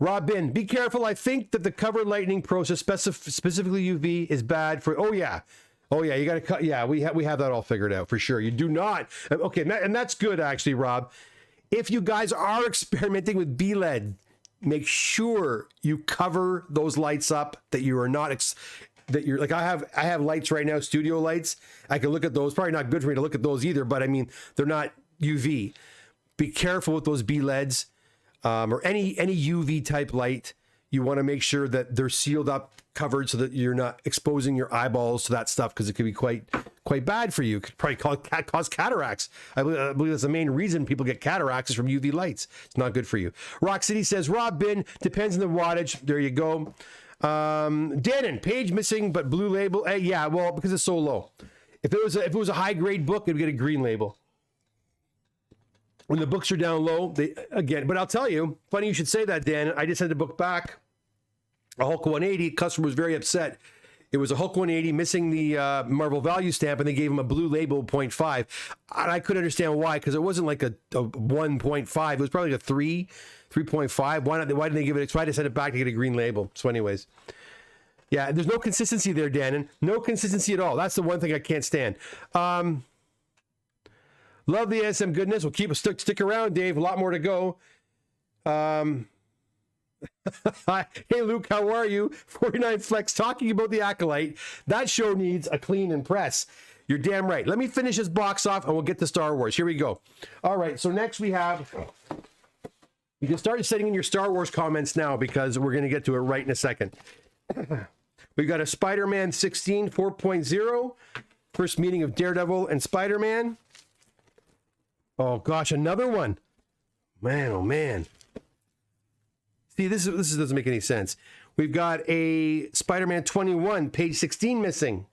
Rob Bin, be careful. I think that the cover lightning process, specifically UV, is bad for. Oh yeah, you got to cut. Yeah, we have that all figured out for sure. You do not. Okay, and that's good actually, Rob. If you guys are experimenting with BLED, make sure you cover those lights up. That you are not. That you're like I have lights right now, studio lights. I can look at those. Probably not good for me to look at those either. But I mean, they're not UV. Be careful with those BLEDs. Or any UV type light, you want to make sure that they're sealed up, covered, so that you're not exposing your eyeballs to that stuff, because it could be quite bad for you. It could probably cause cataracts. I believe that's the main reason people get cataracts is from UV lights. It's not good for you. Rock City says, Rob Bin, depends on the wattage. There you go. Dannon, page missing but blue label. Yeah, well, because it's so low. If it was a high grade book, it would get a green label. When the books are down low, but I'll tell you, funny you should say that, Dan. I just sent a book back, a Hulk 180. Customer was very upset. It was a Hulk 180 missing the Marvel value stamp, and they gave him a blue label 0.5. And I couldn't understand why, because it wasn't like a 1.5. It was probably like a 3.5. Why didn't they give it? So I just sent it back to get a green label. So anyways, yeah, there's no consistency there, Dan. No consistency at all. That's the one thing I can't stand. Love the ASM goodness. We'll stick around, Dave. A lot more to go. Hey, Luke, how are you? 49 Flex talking about the Acolyte. That show needs a clean and press. You're damn right. Let me finish this box off and we'll get to Star Wars. Here we go. All right, so next we have... You can start sending in your Star Wars comments now, because we're going to get to it right in a second. We've got a Spider-Man 16 4.0. First meeting of Daredevil and Spider-Man. Oh gosh, another one. Man, oh man. See, this doesn't make any sense. We've got a Spider-Man 21, page 16 missing.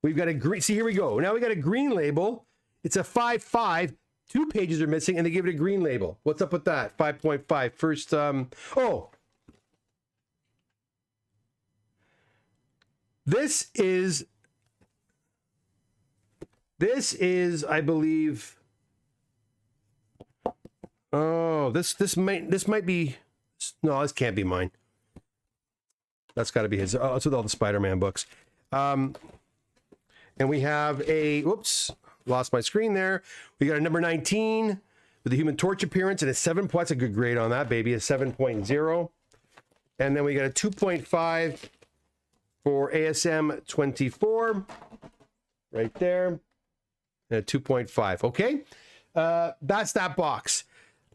We've got a green, see, here we go. Now we got a green label. It's a 5.5. 2 pages are missing and they give it a green label. What's up with that? 5.5. First, This is, I believe. Oh, this might be. No, this can't be mine. That's got to be his. Oh, it's with all the Spider-Man books. And we have a. Whoops, lost my screen there. We got a number 19 with the Human Torch appearance and a 7. That's a good grade on that baby. A 7.0. And then we got a 2.5 for ASM 24. Right there. And a 2.5. Okay, that's that box.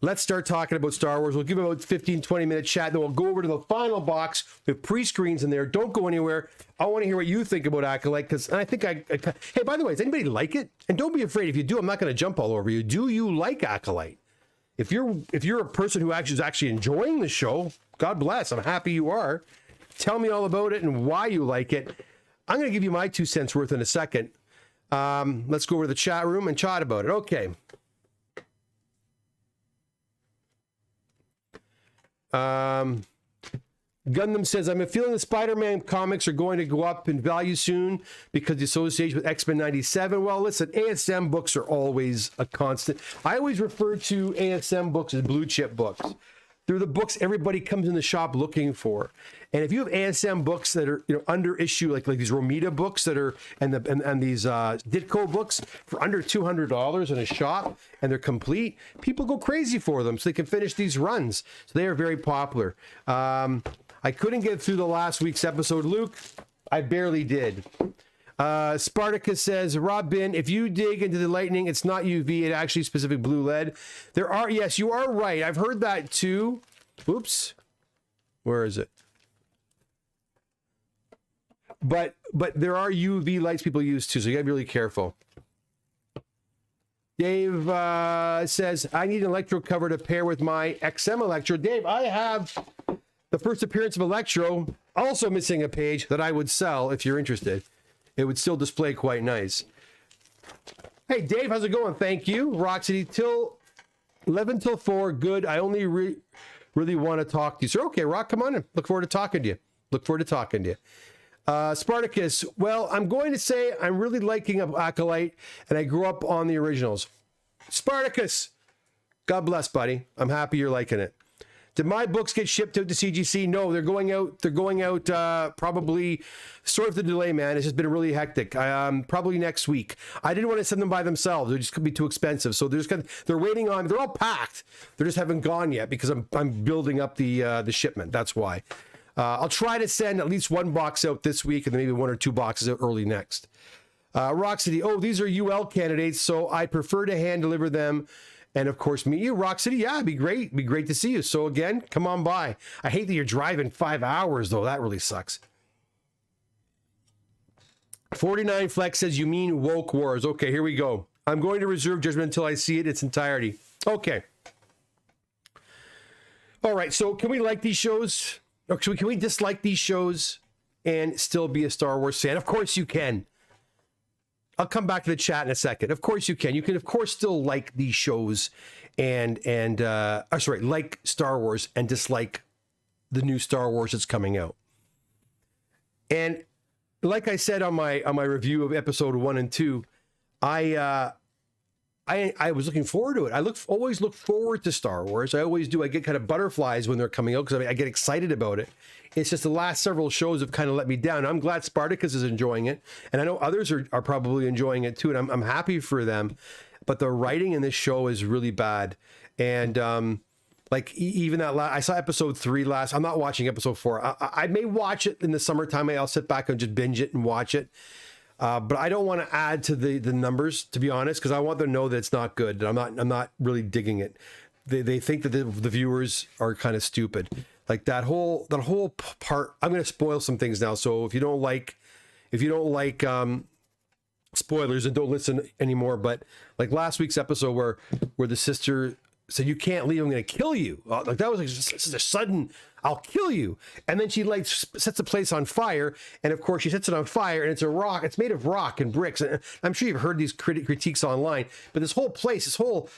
Let's start talking about Star Wars. We'll give about 15-20 minute chat, then we'll go over to the final box with pre-screens in there. Don't go anywhere. I want to hear what you think about Acolyte, because I think hey, by the way, does anybody like it? And don't be afraid. If you do, I'm not going to jump all over you. Do you like Acolyte? If you're a person who is actually enjoying the show, God bless. I'm happy you are. Tell me all about it and why you like it. I'm going to give you my 2 cents worth in a second. Let's go over to the chat room and chat about it. Okay. Gundam says, I'm feeling the Spider-Man comics are going to go up in value soon because the association with X-Men 97. Well, listen, ASM books are always a constant. I always refer to ASM books as blue chip books. They're the books everybody comes in the shop looking for. And if you have ASM books that are, under issue, like these Romita books that are, and these Ditko books for under $200 in a shop, and they're complete, people go crazy for them so they can finish these runs. So they are very popular. I couldn't get through the last week's episode, Luke. I barely did. Spartacus says, Rob Bin, if you dig into the lightning, it's not UV, it's actually specific blue lead. There are, yes, you are right. I've heard that too. Oops. Where is it? But there are UV lights people use too, so you gotta be really careful. Dave says, I need an Electro cover to pair with my XM Electro. Dave, I have the first appearance of Electro, also missing a page that I would sell if you're interested. It would still display quite nice. Hey, Dave, how's it going? Thank you. Roxy, till 11 till 4. Good. I only really want to talk to you. So, okay, Rock, come on in. Look forward to talking to you. Look forward to talking to you. Spartacus, well, I'm going to say I'm really liking Acolyte, and I grew up on the originals. Spartacus, God bless, buddy. I'm happy you're liking it. Did my books get shipped out to CGC? No, they're going out. They're going out probably. Sorry for the delay, man. It's just been really hectic. Probably next week. I didn't want to send them by themselves. They just could be too expensive. So they're waiting on. They're all packed. They just haven't gone yet because I'm building up the shipment. That's why. I'll try to send at least one box out this week and then maybe one or two boxes out early next. Rock City. Oh, these are UL candidates, so I prefer to hand deliver them. And of course, meet you, Rock City. Yeah, it'd be great. It'd be great to see you. So again, come on by. I hate that you're driving 5 hours, though. That really sucks. 49 Flex says, you mean woke wars. Okay, here we go. I'm going to reserve judgment until I see it in its entirety. Okay. All right, so can we like these shows? Or can we dislike these shows and still be a Star Wars fan? Of course you can. I'll come back to the chat in a second. Of course you can. You can, of course, still like these shows and like Star Wars and dislike the new Star Wars that's coming out. And like I said on my review of episode 1 and 2, I was looking forward to it. I always look forward to Star Wars. I always do. I get kind of butterflies when they're coming out because I get excited about it. It's just the last several shows have kind of let me down. I'm glad Spartacus is enjoying it, and I know others are probably enjoying it too, and I'm happy for them. But the writing in this show is really bad, and even that I saw episode 3 last. I'm not watching episode 4. I may watch it in the summertime. I'll sit back and just binge it and watch it. But I don't want to add to the numbers, to be honest, because I want them to know that it's not good. That I'm not really digging it. They think that the viewers are kind of stupid. Like that whole part. I'm going to spoil some things now. So if you don't like spoilers, and don't listen anymore. But like last week's episode where the sister said, "You can't leave. I'm going to kill you." Like that was like just a sudden, "I'll kill you," and then she like sets the place on fire, and of course she sets it on fire, and it's a rock. It's made of rock and bricks. And I'm sure you've heard these critiques online, but this whole place, this whole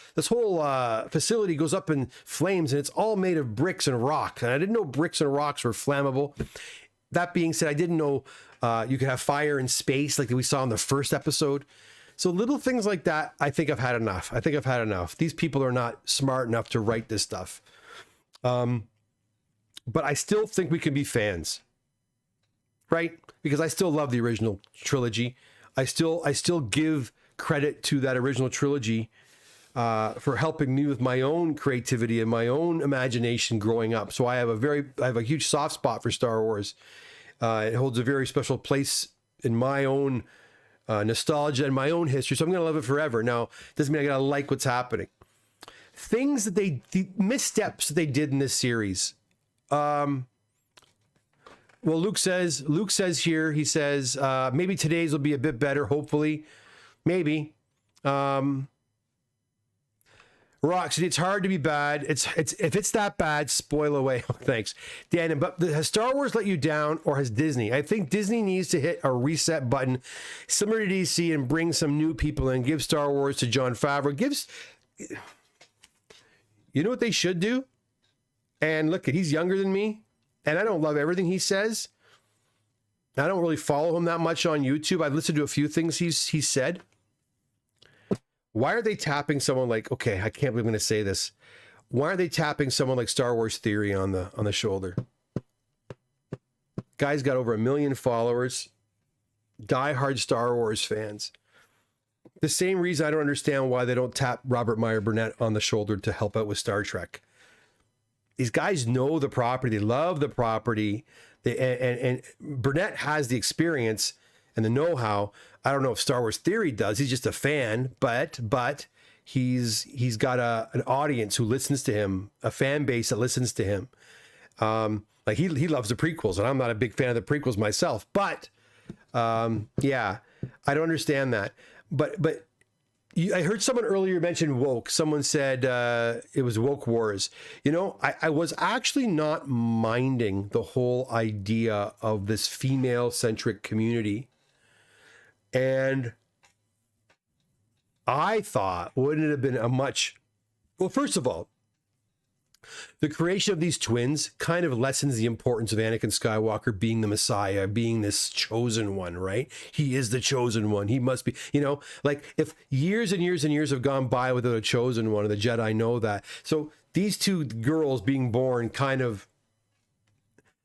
facility goes up in flames, and it's all made of bricks and rock. And I didn't know bricks and rocks were flammable. That being said, I didn't know you could have fire in space like we saw in the first episode. So little things like that, I think I've had enough. These people are not smart enough to write this stuff. But I still think we can be fans, right? Because I still love the original trilogy. I still give credit to that original trilogy for helping me with my own creativity and my own imagination growing up. So I have a huge soft spot for Star Wars. It holds a very special place in my own nostalgia and my own history. So I'm going to love it forever. Now, doesn't mean I got to like what's happening. Things that the missteps that they did in this series. Well, Luke says here, he says, maybe today's will be a bit better. Hopefully, maybe. Rocks, it's hard to be bad. It's if it's that bad, spoil away. Oh, thanks, Dan. But has Star Wars let you down, or has Disney? I think Disney needs to hit a reset button, similar to DC, and bring some new people in. Give Star Wars to Jon Favreau. You know what they should do? And look, he's younger than me, and I don't love everything he says. I don't really follow him that much on YouTube. I've listened to a few things he's said. Why are they tapping someone like, okay, I can't believe I'm going to say this. Why are they tapping someone like Star Wars Theory on the shoulder? Guy's got over 1 million followers, diehard Star Wars fans. The same reason I don't understand why they don't tap Robert Meyer Burnett on the shoulder to help out with Star Trek. These guys know the property, they love the property, and Burnett has the experience and the know-how. I don't know if Star Wars Theory does. He's just a fan, but he's got an audience who listens to him, a fan base that listens to him. Like he loves the prequels, and I'm not a big fan of the prequels myself. But yeah, I don't understand that. But I heard someone earlier mention woke. Someone said it was woke wars. You know, I was actually not minding the whole idea of this female-centric community. And I thought, wouldn't it have been well, first of all, The creation of these twins kind of lessens the importance of Anakin Skywalker being the Messiah, being this chosen one, right? He is the chosen one. He must be, like if years and years and years have gone by without a chosen one, and the Jedi know that. So these two girls being born kind of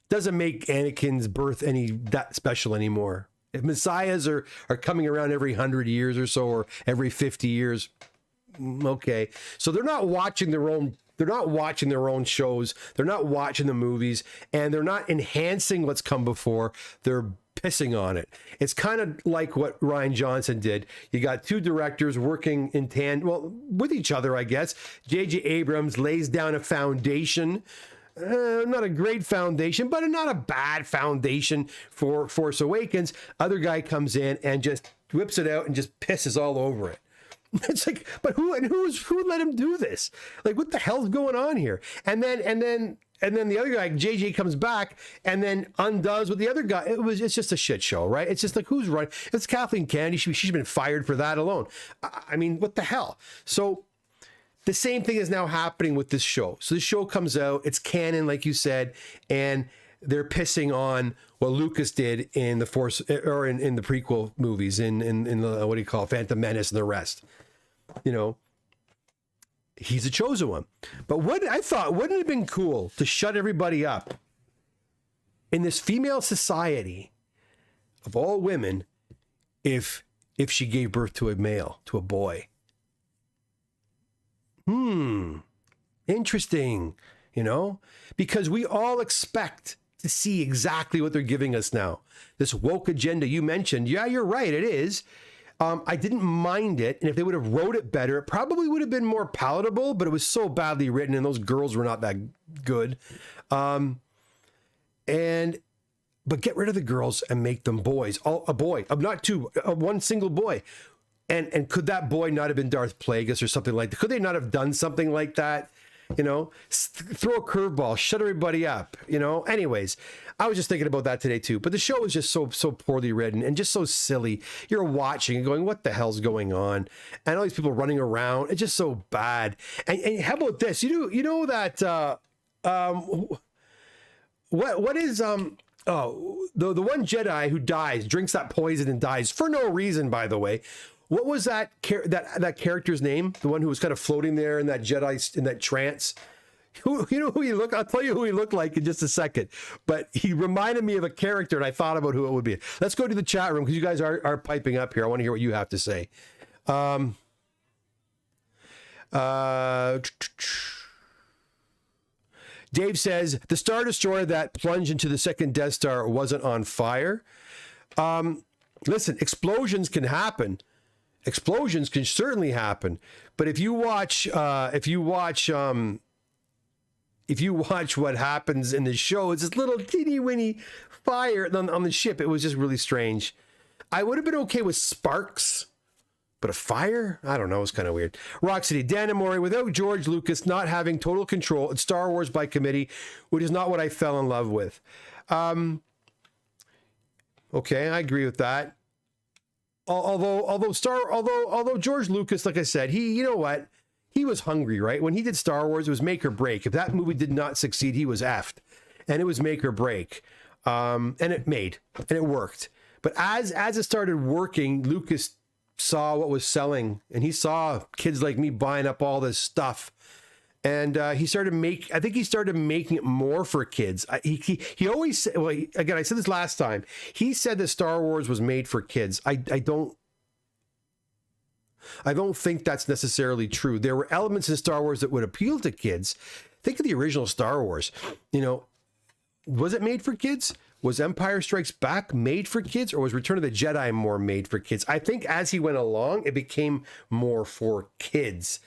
doesn't make Anakin's birth any that special anymore. If messiahs are coming around every 100 years or so, or every 50 years, okay. So they're not watching their own shows. They're not watching the movies, and they're not enhancing what's come before. They're pissing on it. It's kind of like what Rian Johnson did. You got two directors working in with each other, I guess. J.J. Abrams lays down a foundation. Not a great foundation, but not a bad foundation for Force Awakens. Other guy comes in and just whips it out and just pisses all over it. It's like, but who let him do this? Like, what the hell's going on here? And then the other guy, JJ, comes back and then undoes what the other guy. It's just a shit show, right? It's just like, who's running? It's Kathleen Kennedy. She's been fired for that alone. I mean, what the hell? So the same thing is now happening with this show. So the show comes out, it's canon, like you said, and they're pissing on what Lucas did in the Force, or in the prequel movies, in the, what do you call it, Phantom Menace and the rest. He's a chosen one. But I thought, wouldn't it have been cool to shut everybody up in this female society of all women if she gave birth to a male, to a boy? Interesting, because we all expect to see exactly what they're giving us now. This woke agenda you mentioned. Yeah, you're right. It is. I didn't mind it. And if they would have wrote it better, it probably would have been more palatable, but it was so badly written and those girls were not that good. But get rid of the girls and make them boys. A boy, not two, one single boy. And could that boy not have been Darth Plagueis or something like that? Could they not have done something like that? Throw a curveball, shut everybody up, Anyways, I was just thinking about that today too. But the show is just so poorly written and just so silly. You're watching and going, what the hell's going on? And all these people running around. It's just so bad. And how about this? You know that what is the one Jedi who dies, drinks that poison and dies for no reason, by the way. What was that character's name? The one who was kind of floating there in that Jedi, in that trance. You know who he looked? I'll tell you who he looked like in just a second. But he reminded me of a character, and I thought about who it would be. Let's go to the chat room because you guys are piping up here. I want to hear what you have to say. Dave says the Star Destroyer that plunged into the second Death Star wasn't on fire. Listen, explosions can happen. Explosions can certainly happen, but if you watch what happens in the show, it's this little teeny weeny fire on the ship. It was just really strange. I would have been okay with sparks, but a fire? I don't know. It's kind of weird. Rockcity, Dan and Maury, without George Lucas not having total control at Star Wars by committee, which is not what I fell in love with. Okay, I agree with that. Although George Lucas, like I said, he was hungry, right? When he did Star Wars, it was make or break. If that movie did not succeed, he was effed, and it was make or break. And it made, and it worked. But as it started working, Lucas saw what was selling, and he saw kids like me buying up all this stuff. And he started making it more for kids. He always said, well, again, I said this last time. He said that Star Wars was made for kids. I don't think that's necessarily true. There were elements in Star Wars that would appeal to kids. Think of the original Star Wars. Was it made for kids? Was Empire Strikes Back made for kids, or was Return of the Jedi more made for kids? I think as he went along, it became more for kids.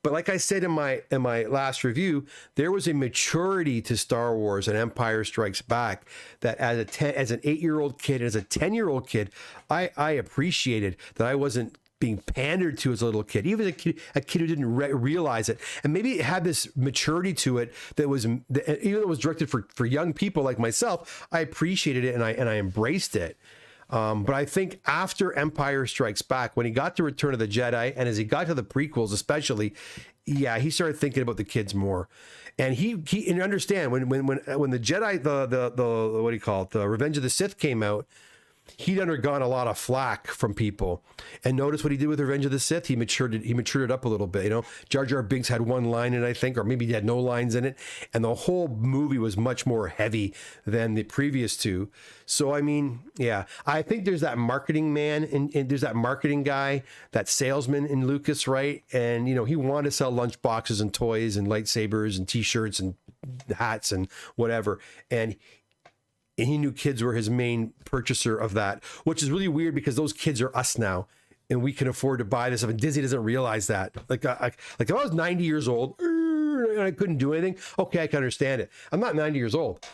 But like I said in my last review, there was a maturity to Star Wars and Empire Strikes Back that as an 8-year-old kid, as a 10-year-old kid, I appreciated that I wasn't being pandered to as a little kid, even a kid who didn't realize it. And maybe it had this maturity to it that was, even though it was directed for young people like myself, I appreciated it and I embraced it. But I think after Empire Strikes Back, when he got to Return of the Jedi, and as he got to the prequels especially, he started thinking about the kids more. And and understand when the Jedi, the what do you call it, the Revenge of the Sith came out, he'd undergone a lot of flack from people. And notice what he did with Revenge of the Sith. He matured it up a little bit. You know, Jar Jar Binks had one line in it, I think, or maybe he had no lines in it. And the whole movie was much more heavy than the previous two. So, I mean, yeah, I think there's that marketing man and there's that marketing guy, that salesman in Lucas, right? And, you know, he wanted to sell lunch boxes and toys and lightsabers and T-shirts and hats and whatever. And he knew kids were his main purchaser of that, which is really weird because those kids are us now, and we can afford to buy this stuff. And Disney doesn't realize that. Like if I was 90 years old and I couldn't do anything, okay, I can understand it. I'm not 90 years old.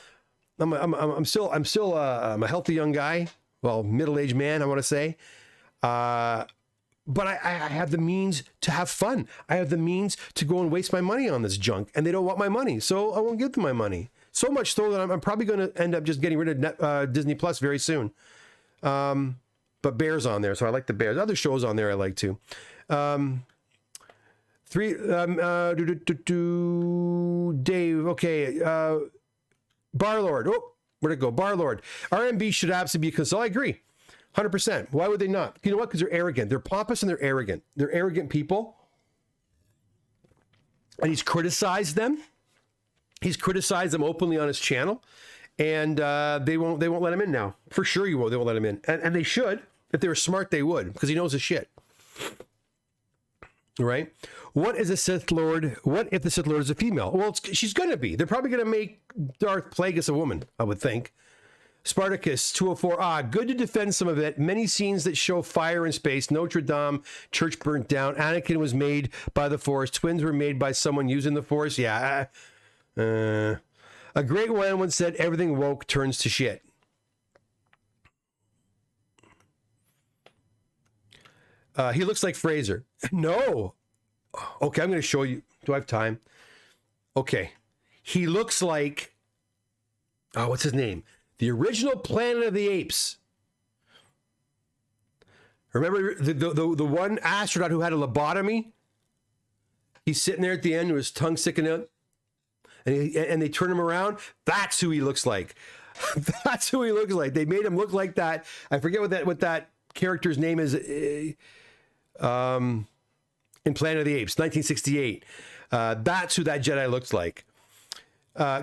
I'm still a healthy young guy. Well, middle-aged man, I want to say. But I have the means to have fun. I have the means to go and waste my money on this junk, and they don't want my money, so I won't give them my money. So much so that I'm probably going to end up just getting rid of Disney Plus very soon. But Bear's on there, so I like the Bears. Other shows on there I like too. Dave, okay. Barlord. Oh, where'd it go? Barlord. RMB should absolutely be consulted. I agree. 100%. Why would they not? You know what? Because they're arrogant. They're pompous and they're arrogant. They're arrogant people. And he's criticized them. He's criticized them openly on his channel, and they won't let him in now. For sure, they won't let him in, and they should. If they were smart, they would, because he knows his shit. Right? What is a Sith Lord? What if the Sith Lord is a female? Well, she's going to be. They're probably going to make Darth Plagueis a woman, I would think. Spartacus 204. Good to defend some of it. Many scenes that show fire in space. Notre Dame church burnt down. Anakin was made by the Force. Twins were made by someone using the Force. Yeah. A great one once said, everything woke turns to shit. He looks like Fraser. No. Okay, I'm going to show you. Do I have time? Okay. He looks like, what's his name? The original Planet of the Apes. Remember the one astronaut who had a lobotomy? He's sitting there at the end with his tongue sticking out. And they turn him around. That's who he looks like. That's who he looks like. They made him look like that. I forget what that character's name is in Planet of the Apes, 1968. That's who that Jedi looks like.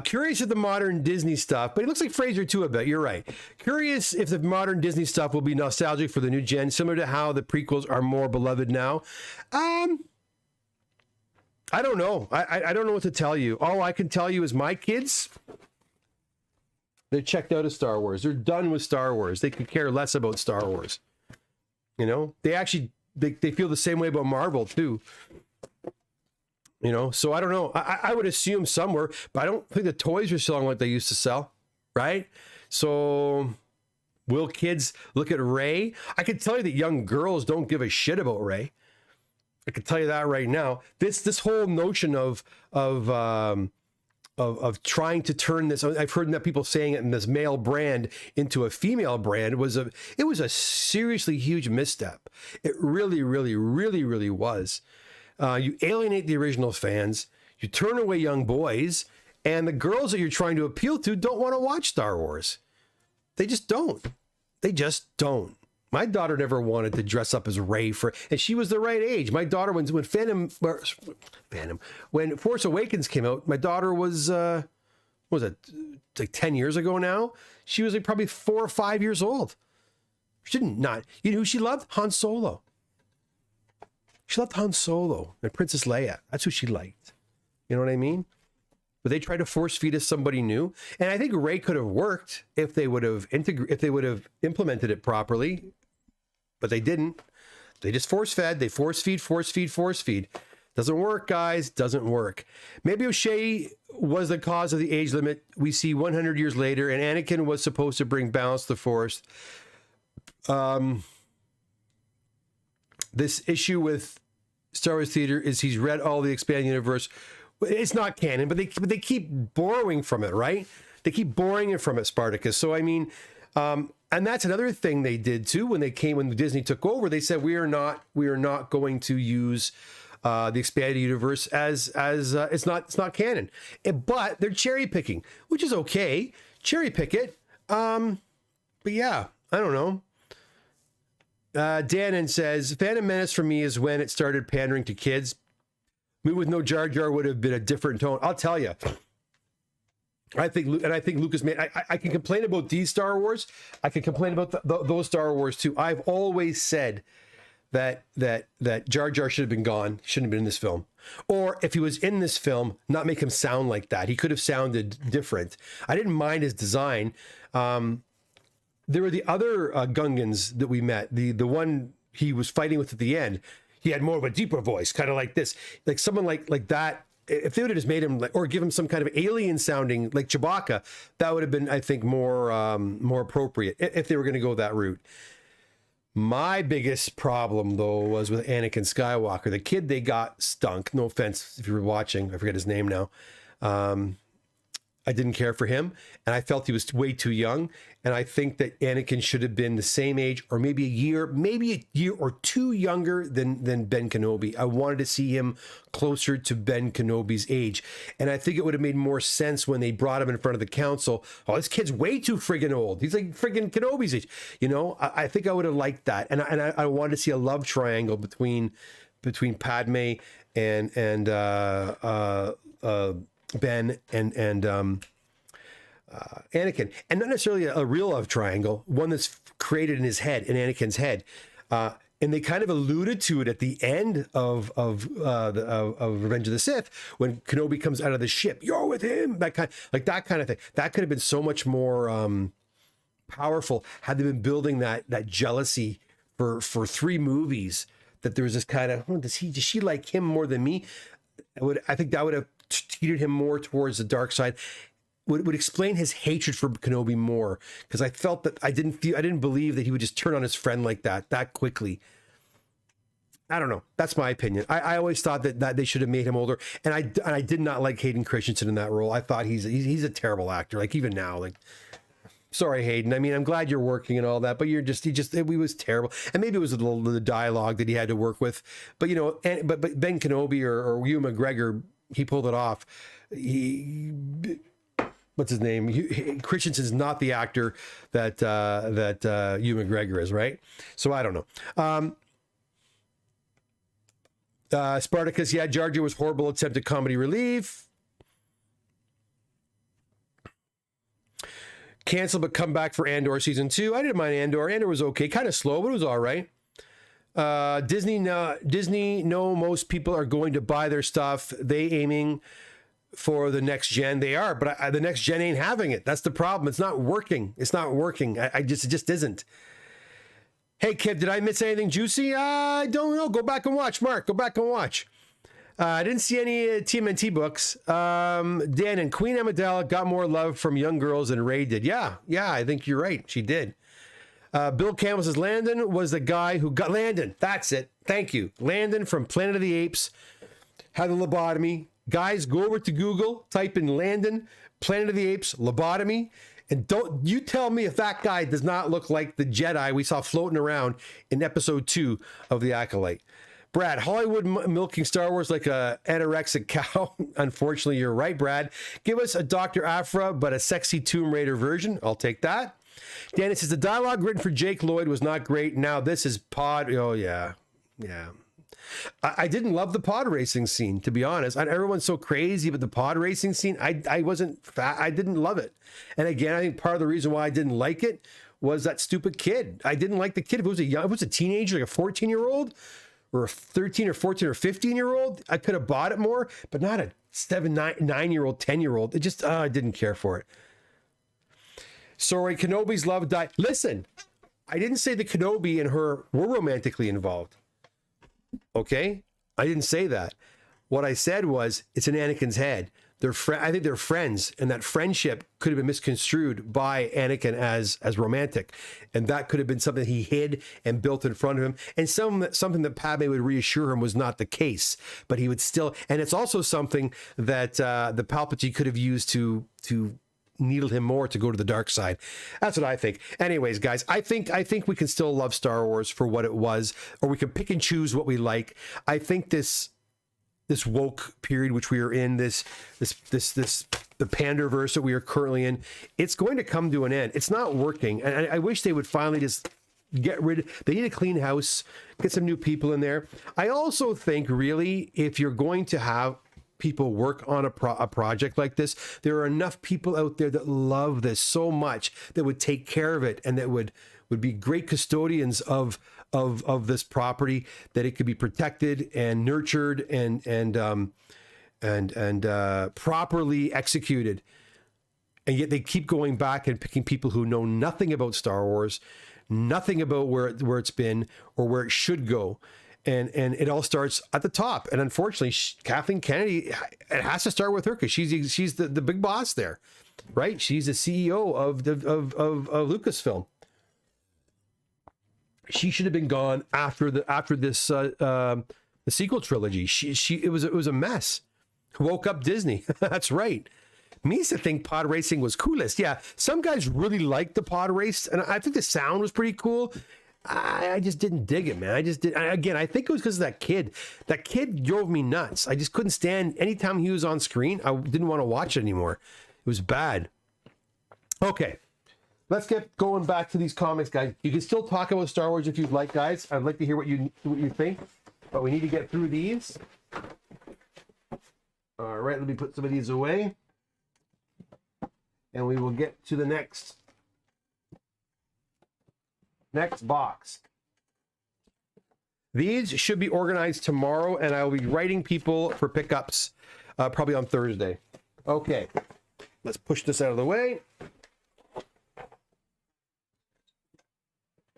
Curious at the modern Disney stuff, but he looks like Fraser too a bit. You're right. Curious if the modern Disney stuff will be nostalgic for the new gen, similar to how the prequels are more beloved now. I don't know. I don't know what to tell you. All I can tell you is my kids, they're checked out of Star Wars. They're done with Star Wars. They could care less about Star Wars. You know, they actually, they feel the same way about Marvel too. You know, so I don't know. I would assume somewhere, but I don't think the toys are selling like they used to sell, right? So will kids look at Rey? I can tell you that young girls don't give a shit about Rey. I can tell you that right now. This whole notion of trying to turn this, I've heard that people saying it in this male brand into a female brand was a seriously huge misstep. It really, really, really, really was. You alienate the original fans, you turn away young boys, and the girls that you're trying to appeal to don't want to watch Star Wars. They just don't. They just don't. My daughter never wanted to dress up as Rey and she was the right age. My daughter, when Force Awakens came out, my daughter was, what was it, like 10 years ago now? She was like probably 4 or 5 years old. She didn't not, you know who she loved? Han Solo. She loved Han Solo and Princess Leia. That's who she liked. You know what I mean? But they tried to force feed us somebody new. And I think Rey could have worked if they would have implemented it properly. But they didn't. They just force fed. They force feed. Doesn't work, guys. Doesn't work. Maybe O'Shea was the cause of the age limit we see 100 years later, and Anakin was supposed to bring balance to the Force. This issue with Star Wars Theater is he's read all the expanded universe. It's not canon, but they keep borrowing from it, right? They keep borrowing it from it, Spartacus. So I mean, and that's another thing they did too when Disney took over. They said we are not going to use the expanded universe as it's not canon. But they're cherry picking, which is okay. Cherry pick it. But yeah, I don't know. Danon says, Phantom Menace for me is when it started pandering to kids. Movie with no Jar Jar would have been a different tone. I'll tell you. I think Lucas made. I can complain about these Star Wars. I can complain about those Star Wars too. I've always said that Jar Jar should have been gone. Shouldn't have been in this film. Or if he was in this film, not make him sound like that. He could have sounded different. I didn't mind his design. There were the other Gungans that we met. The one he was fighting with at the end. He had more of a deeper voice, kind of like this, like someone like that. If they would have just made him like, or give him some kind of alien sounding like Chewbacca, that would have been, I think, more appropriate if they were going to go that route. My biggest problem though was with Anakin Skywalker. The kid they got stunk. No offense if you were watching. I forget his name now. I didn't care for him, and I felt he was way too young. And I think that Anakin should have been the same age, or maybe a year or two younger than Ben Kenobi. I wanted to see him closer to Ben Kenobi's age, and I think it would have made more sense when they brought him in front of the council. Oh, this kid's way too friggin' old. He's like friggin' Kenobi's age. You know, I think I would have liked that, and I wanted to see a love triangle between Padme and Ben and Anakin, and not necessarily a real love triangle, one that's created in his head, in Anakin's head. And they kind of alluded to it at the end of Revenge of the Sith when Kenobi comes out of the ship. You're with him, that kind of thing. That could have been so much more powerful had they been building that jealousy for 3 movies. That there was this kind of, does she like him more than me? I think that would have teetered him more towards the dark side. Would explain his hatred for Kenobi more, because I felt that I didn't believe that he would just turn on his friend like that quickly. I don't know. That's my opinion. I always thought that they should have made him older, and I did not like Hayden Christensen in that role. I thought he's a terrible actor. Like even now, like, sorry Hayden. I mean, I'm glad you're working and all that, but he was terrible. And maybe it was the dialogue that he had to work with. But you know, but Ben Kenobi or Ewan McGregor, he pulled it off. What's his name? Christensen's not the actor that Ewan McGregor is, right? So I don't know. Spartacus, yeah, Jar Jar was horrible attempt at comedy relief. Cancel but come back for Andor season 2. I didn't mind Andor. Andor was okay, kind of slow, but it was all right. Disney, no, most people are going to buy their stuff. They aiming for the next gen. They are, but the next gen ain't having it. That's the problem. It's not working. It's not working. It just isn't. Hey, Kev, did I miss anything juicy? I don't know. Go back and watch, Mark. Go back and watch. I didn't see any TMNT books. Dan and Queen Amidala got more love from young girls than Rey did. Yeah, I think you're right. She did. Bill Campbell says Landon was the guy who got Landon. That's it. Thank you. Landon from Planet of the Apes had a lobotomy. Guys, go over to Google, type in Landon, Planet of the Apes, lobotomy, and don't you tell me if that guy does not look like the Jedi we saw floating around in episode 2 of The Acolyte. Brad, Hollywood milking Star Wars like a anorexic cow. Unfortunately, you're right, Brad. Give us a Dr. Aphra, but a sexy Tomb Raider version. I'll take that. Danny says the dialogue written for Jake Lloyd was not great. Now this is pod. Oh, yeah. I didn't love the pod racing scene, to be honest. Everyone's so crazy about the pod racing scene. I didn't love it. And again, I think part of the reason why I didn't like it was that stupid kid. I didn't like the kid. If it was a teenager, like a 14-year-old or a 13 or 14 or 15-year-old, I could have bought it more, but not a 9-year-old, 10-year-old. It just, I didn't care for it. Sorry, Kenobi's love died. Listen, I didn't say that Kenobi and her were romantically involved. Okay? I didn't say that. What I said was, it's in Anakin's head. I think they're friends, and that friendship could have been misconstrued by Anakin as romantic. And that could have been something he hid and built in front of him. And something that Padme would reassure him was not the case. But he would still, and it's also something that the Palpatine could have used to needle him more to go to the dark side. That's what I think. Anyways, guys, I think we can still love Star Wars for what it was, or we can pick and choose what we like. I think this this woke period which we are in, the panderverse that we are currently in, it's going to come to an end. It's not working, and I wish they would finally just get rid. They need a clean house, get some new people in there. I also think, really, if you're going to have people work on a project like this, there are enough people out there that love this so much that would take care of it and that would be great custodians of this property, that it could be protected and nurtured and properly executed. And yet they keep going back and picking people who know nothing about Star Wars, nothing about where it's been or where it should go. And it all starts at the top. And unfortunately, Kathleen Kennedy, it has to start with her because she's the big boss there, right? She's the CEO of Lucasfilm. She should have been gone after this the sequel trilogy. It was a mess. Woke up Disney. That's right. Me used to think pod racing was coolest. Yeah, some guys really liked the pod race, and I think the sound was pretty cool. I just didn't dig it, man. I think it was because of that kid. That kid drove me nuts. I just couldn't stand anytime he was on screen. I didn't want to watch it anymore. It was bad. Okay, let's get going back to these comics, guys. You can still talk about Star Wars if you'd like, guys. I'd like to hear what you think, but we need to get through these. All right, let me put some of these away, and we will get to the next box. These should be organized tomorrow, and I will be writing people for pickups probably on Thursday. Okay, let's push this out of the way.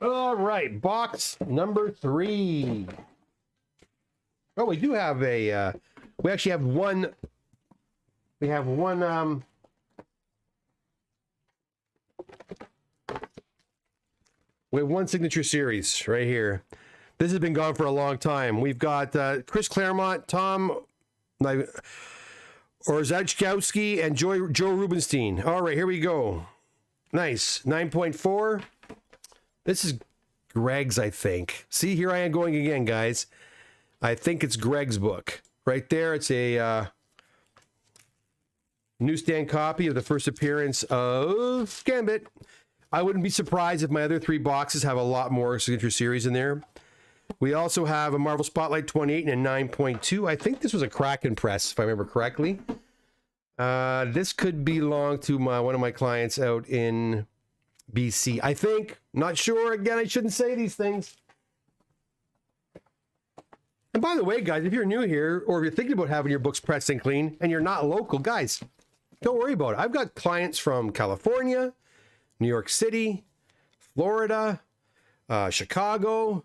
All right, box number 3. Oh, we do have a we actually have one. We have one we have one signature series right here. This has been gone for a long time. We've got Chris Claremont, Tom Orzechowski, and Joe Rubenstein. All right, here we go. Nice. 9.4. This is Greg's, I think. See, here I am going again, guys. I think it's Greg's book. Right there, it's a newsstand copy of the first appearance of Gambit. I wouldn't be surprised if my other 3 boxes have a lot more signature series in there. We also have a Marvel Spotlight 28 and a 9.2. I think this was a Kraken press, if I remember correctly. This could belong to one of my clients out in BC. I think. Not sure. Again, I shouldn't say these things. And by the way, guys, if you're new here, or if you're thinking about having your books pressed and clean, and you're not local, guys, don't worry about it. I've got clients from California, New York City, Florida, Chicago,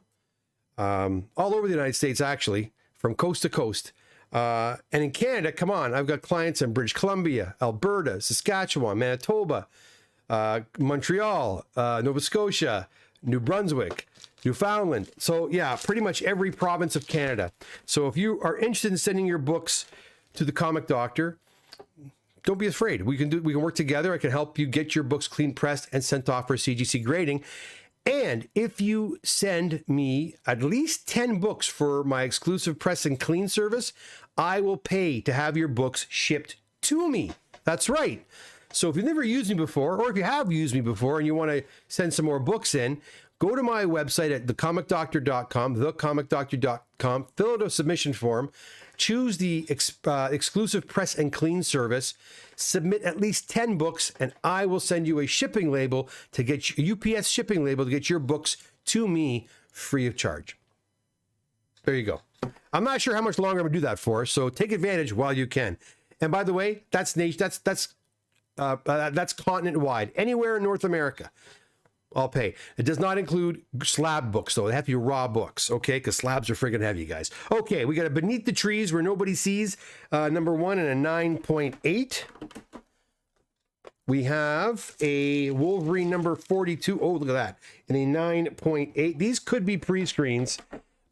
all over the United States, actually, from coast to coast. And in Canada, come on, I've got clients in British Columbia, Alberta, Saskatchewan, Manitoba, Montreal, Nova Scotia, New Brunswick, Newfoundland. So yeah, pretty much every province of Canada. So if you are interested in sending your books to the Comic Doctor, don't be afraid. We can work together. I can help you get your books clean pressed and sent off for CGC grading. And if you send me at least 10 books for my exclusive press and clean service, I will pay to have your books shipped to me. That's right. So if you've never used me before, or if you have used me before and you want to send some more books in, go to my website at thecomicdoctor.com, thecomicdoctor.com, fill out a submission form, choose the exclusive press and clean service, submit at least 10 books, and I will send you a shipping label to get a UPS shipping label to get your books to me free of charge. There you go. I'm not sure how much longer I'm gonna do that for, so take advantage while you can. And by the way, that's continent wide. Anywhere in North America, I'll pay. It does not include slab books, though. They have to be raw books, okay? Because slabs are friggin' heavy, guys. Okay, we got a Beneath the Trees Where Nobody Sees, number 1 and a 9.8. We have a Wolverine number 42. Oh, look at that. And a 9.8. These could be pre-screens.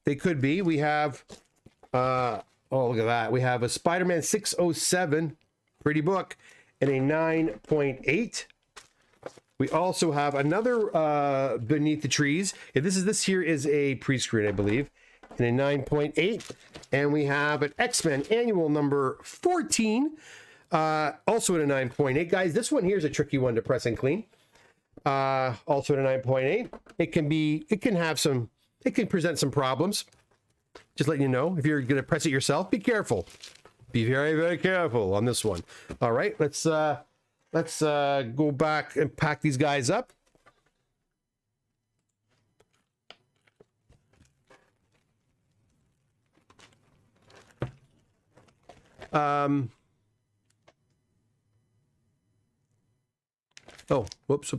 They could be. We have, oh, look at that. We have a Spider-Man 607. Pretty book. And a 9.8. We also have another Beneath the Trees. This here is a pre-screen, I believe, and a 9.8. And we have an X-Men annual number 14, also at a 9.8. Guys, this one here is a tricky one to press and clean. Also at a 9.8. It can present some problems. Just letting you know, if you're going to press it yourself, be careful. Be very, very careful on this one. All right, let's go back and pack these guys up. Oh, whoops.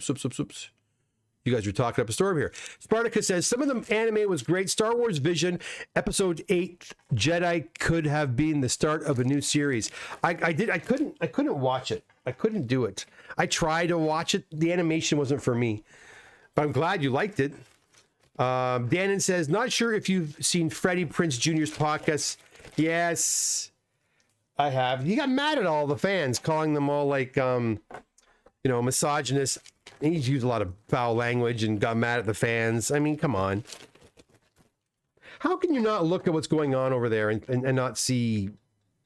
You guys are talking up a storm here. Spartacus says, some of the anime was great. Star Wars Vision, Episode 8, Jedi could have been the start of a new series. I couldn't watch it. I couldn't do it. I tried to watch it. The animation wasn't for me. But I'm glad you liked it. Dannon says, not sure if you've seen Freddie Prinze Jr.'s podcast. Yes, I have. He got mad at all the fans, calling them all like, misogynist. He's used a lot of foul language and got mad at the fans. I mean, come on. How can you not look at what's going on over there and not see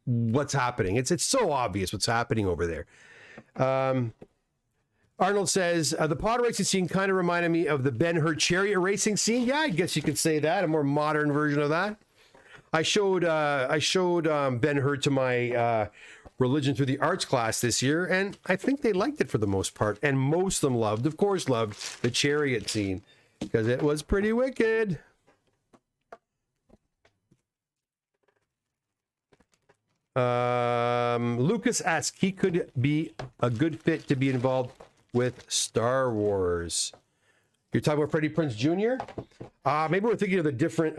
what's happening? It's so obvious what's happening over there. Arnold says, the pod racing scene kind of reminded me of the Ben-Hur chariot racing scene. Yeah, I guess you could say that, a more modern version of that. I showed Ben-Hur to my Religion Through the Arts class this year, and I think they liked it for the most part, and most of them loved the chariot scene, because it was pretty wicked. Lucas asks, he could be a good fit to be involved with Star Wars. You're talking about Freddie Prinze Jr.? Maybe we're thinking of a different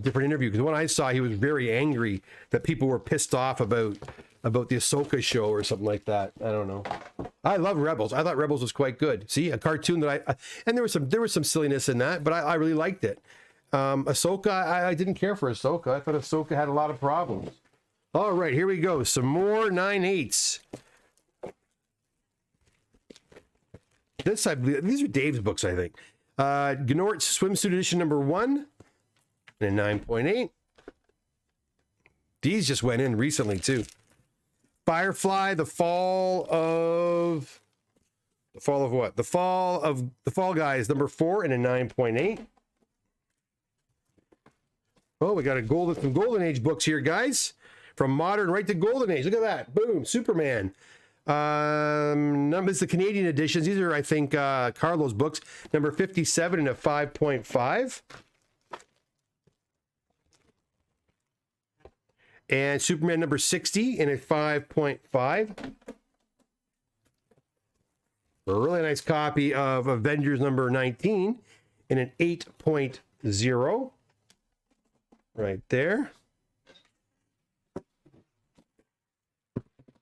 interview, because when I saw, he was very angry that people were pissed off about the Ahsoka show or something like that. I don't know. I love Rebels. I thought Rebels was quite good. See, a cartoon that and there was some silliness in that, but I really liked it. Ahsoka, I didn't care for Ahsoka. I thought Ahsoka had a lot of problems. All right, here we go. Some more 9/8s. This, I believe, these are Dave's books, I think. Gnort's Swimsuit Edition number 1. And a 9.8. These just went in recently too. Firefly, the fall of what? The Fall Guys number 4 and a 9.8. Oh, we got some Golden Age books here, guys. From modern right to Golden Age. Look at that. Boom, Superman. Numbers, the Canadian editions. These are, I think, Carlo's books. Number 57 and a 5.5. And Superman number 60 in a 5.5. A really nice copy of Avengers number 19 in an 8.0. Right there.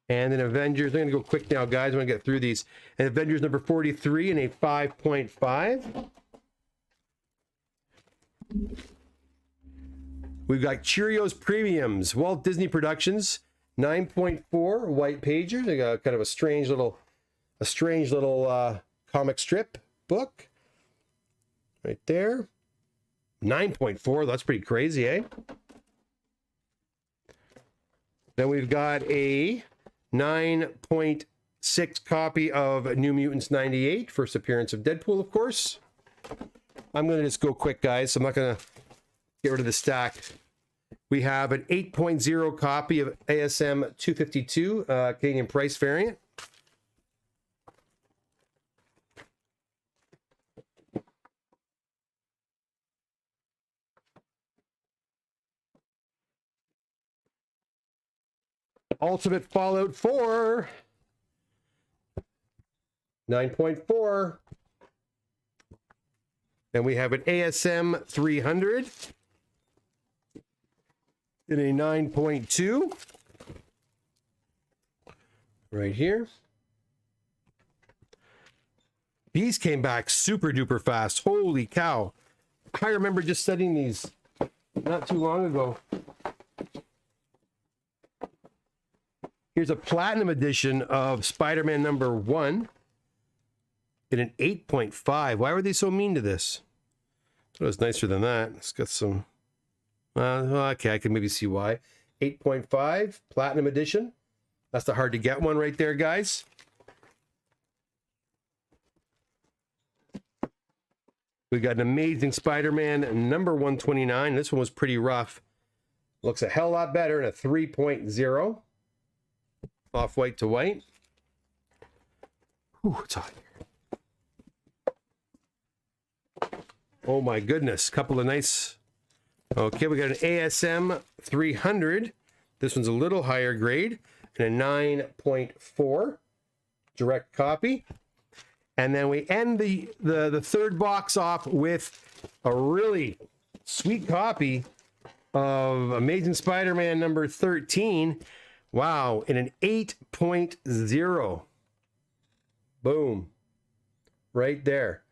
And then Avengers, I'm going to go quick now, guys. I'm going to get through these. And Avengers number 43 in a 5.5. We've got Cheerios Premiums, Walt Disney Productions, 9.4 white pager. They got kind of a strange little comic strip book right there. 9.4, that's pretty crazy, eh? Then we've got a 9.6 copy of New Mutants 98, first appearance of Deadpool, of course. I'm going to just go quick, guys. I'm not going to get rid of the stack. We have an 8.0 copy of ASM 252 Canadian price variant. Ultimate Fallout 4 9.4. And we have an ASM 300 in a 9.2 right here. These came back super duper fast. Holy cow. I remember just studying these not too long ago. Here's a platinum edition of Spider-Man number 1 in an 8.5. Why were they so mean to this? It was nicer than that. It's got some Okay, I can maybe see why. 8.5 Platinum Edition. That's the hard to get one right there, guys. We got an Amazing Spider-Man number 129. This one was pretty rough. Looks a hell lot better in a 3.0. Off-white to white. Ooh, it's hot here. Oh my goodness. Couple of nice... Okay, we got an ASM 300. This one's a little higher grade. And a 9.4 direct copy. And then we end the third box off with a really sweet copy of Amazing Spider-Man number 13. Wow, in an 8.0. Boom. Right there.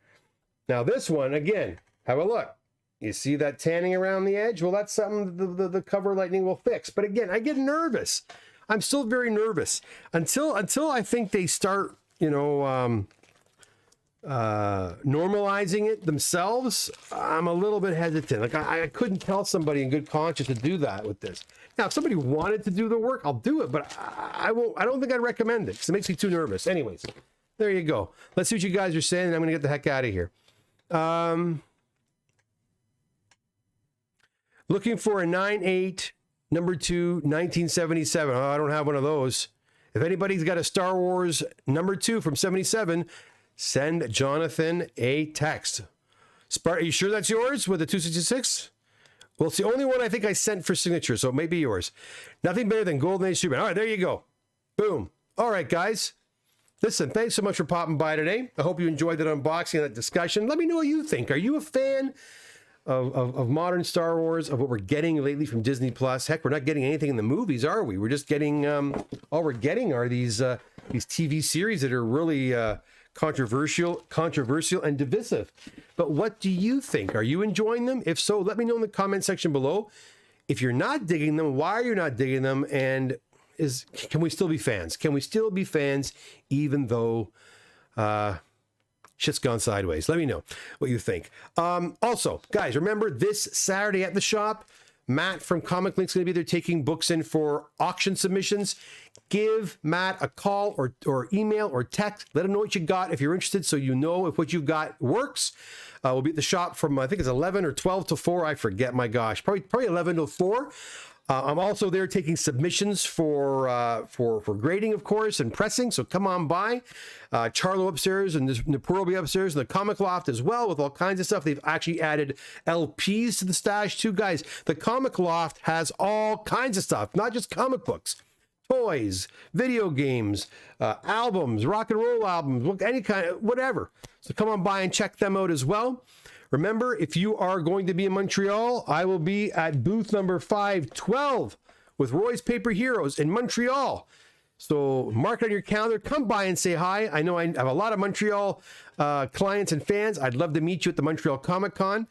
Now this one, again, have a look. You see that tanning around the edge? Well, that's something the cover lightning will fix. But again, I get nervous. I'm still very nervous. Until I think they start, you know, normalizing it themselves, I'm a little bit hesitant. Like I couldn't tell somebody in good conscience to do that with this. Now, if somebody wanted to do the work, I'll do it, but I won't. I don't think I'd recommend it because it makes me too nervous. Anyways, there you go. Let's see what you guys are saying, and I'm going to get the heck out of here. Looking for a 9.8 number 2 1977. Oh, I don't have one of those. If anybody's got a Star Wars number 2 from 77, send Jonathan a text. Are you sure that's yours with the 266? Well, it's the only one I think I sent for signature, so it may be yours. Nothing better than Golden Age Superman. All right, there you go. Boom. All right, guys. Listen, thanks so much for popping by today. I hope you enjoyed that unboxing and that discussion. Let me know what you think. Are you a fan of modern Star Wars, of what we're getting lately from Disney Plus? Heck, we're not getting anything in the movies, are we? We're just getting, all we're getting are these TV series that are really controversial and divisive. But what do you think? Are you enjoying them? If so, let me know in the comment section below. If you're not digging them, why you're not digging them, and can we still be fans? Can we still be fans even though shit's gone sideways? Let me know what you think. Also, guys, remember this Saturday at the shop, Matt from Comic Link's going to be there taking books in for auction submissions. Give Matt a call or email or text. Let him know what you got if you're interested, so you know if what you've got works. We'll be at the shop from, I think it's 11 or 12 to 4. I forget, my gosh. Probably 11 to 4. I'm also there taking submissions for grading, of course, and pressing. So come on by. Charlo upstairs and Napur will be upstairs, and the Comic Loft as well, with all kinds of stuff. They've actually added LPs to the stash too, guys. The Comic Loft has all kinds of stuff, not just comic books, toys, video games, albums, rock and roll albums, any kind of whatever. So come on by and check them out as well. Remember, if you are going to be in Montreal, I will be at booth number 512 with Roy's Paper Heroes in Montreal. So mark it on your calendar. Come by and say hi. I know I have a lot of Montreal clients and fans. I'd love to meet you at the Montreal Comic Con.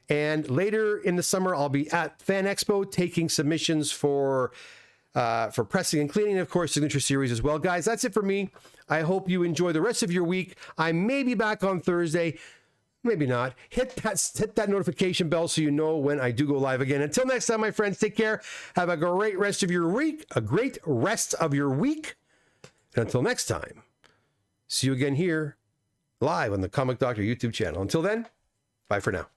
And later in the summer, I'll be at Fan Expo taking submissions for pressing and cleaning, and of course, signature series as well. Guys, that's it for me. I hope you enjoy the rest of your week. I may be back on Thursday. Maybe not. Hit that notification bell so you know when I do go live again. Until next time, my friends, take care. Have a great rest of your week. And until next time, see you again here live on the Comic Doctor YouTube channel. Until then, bye for now.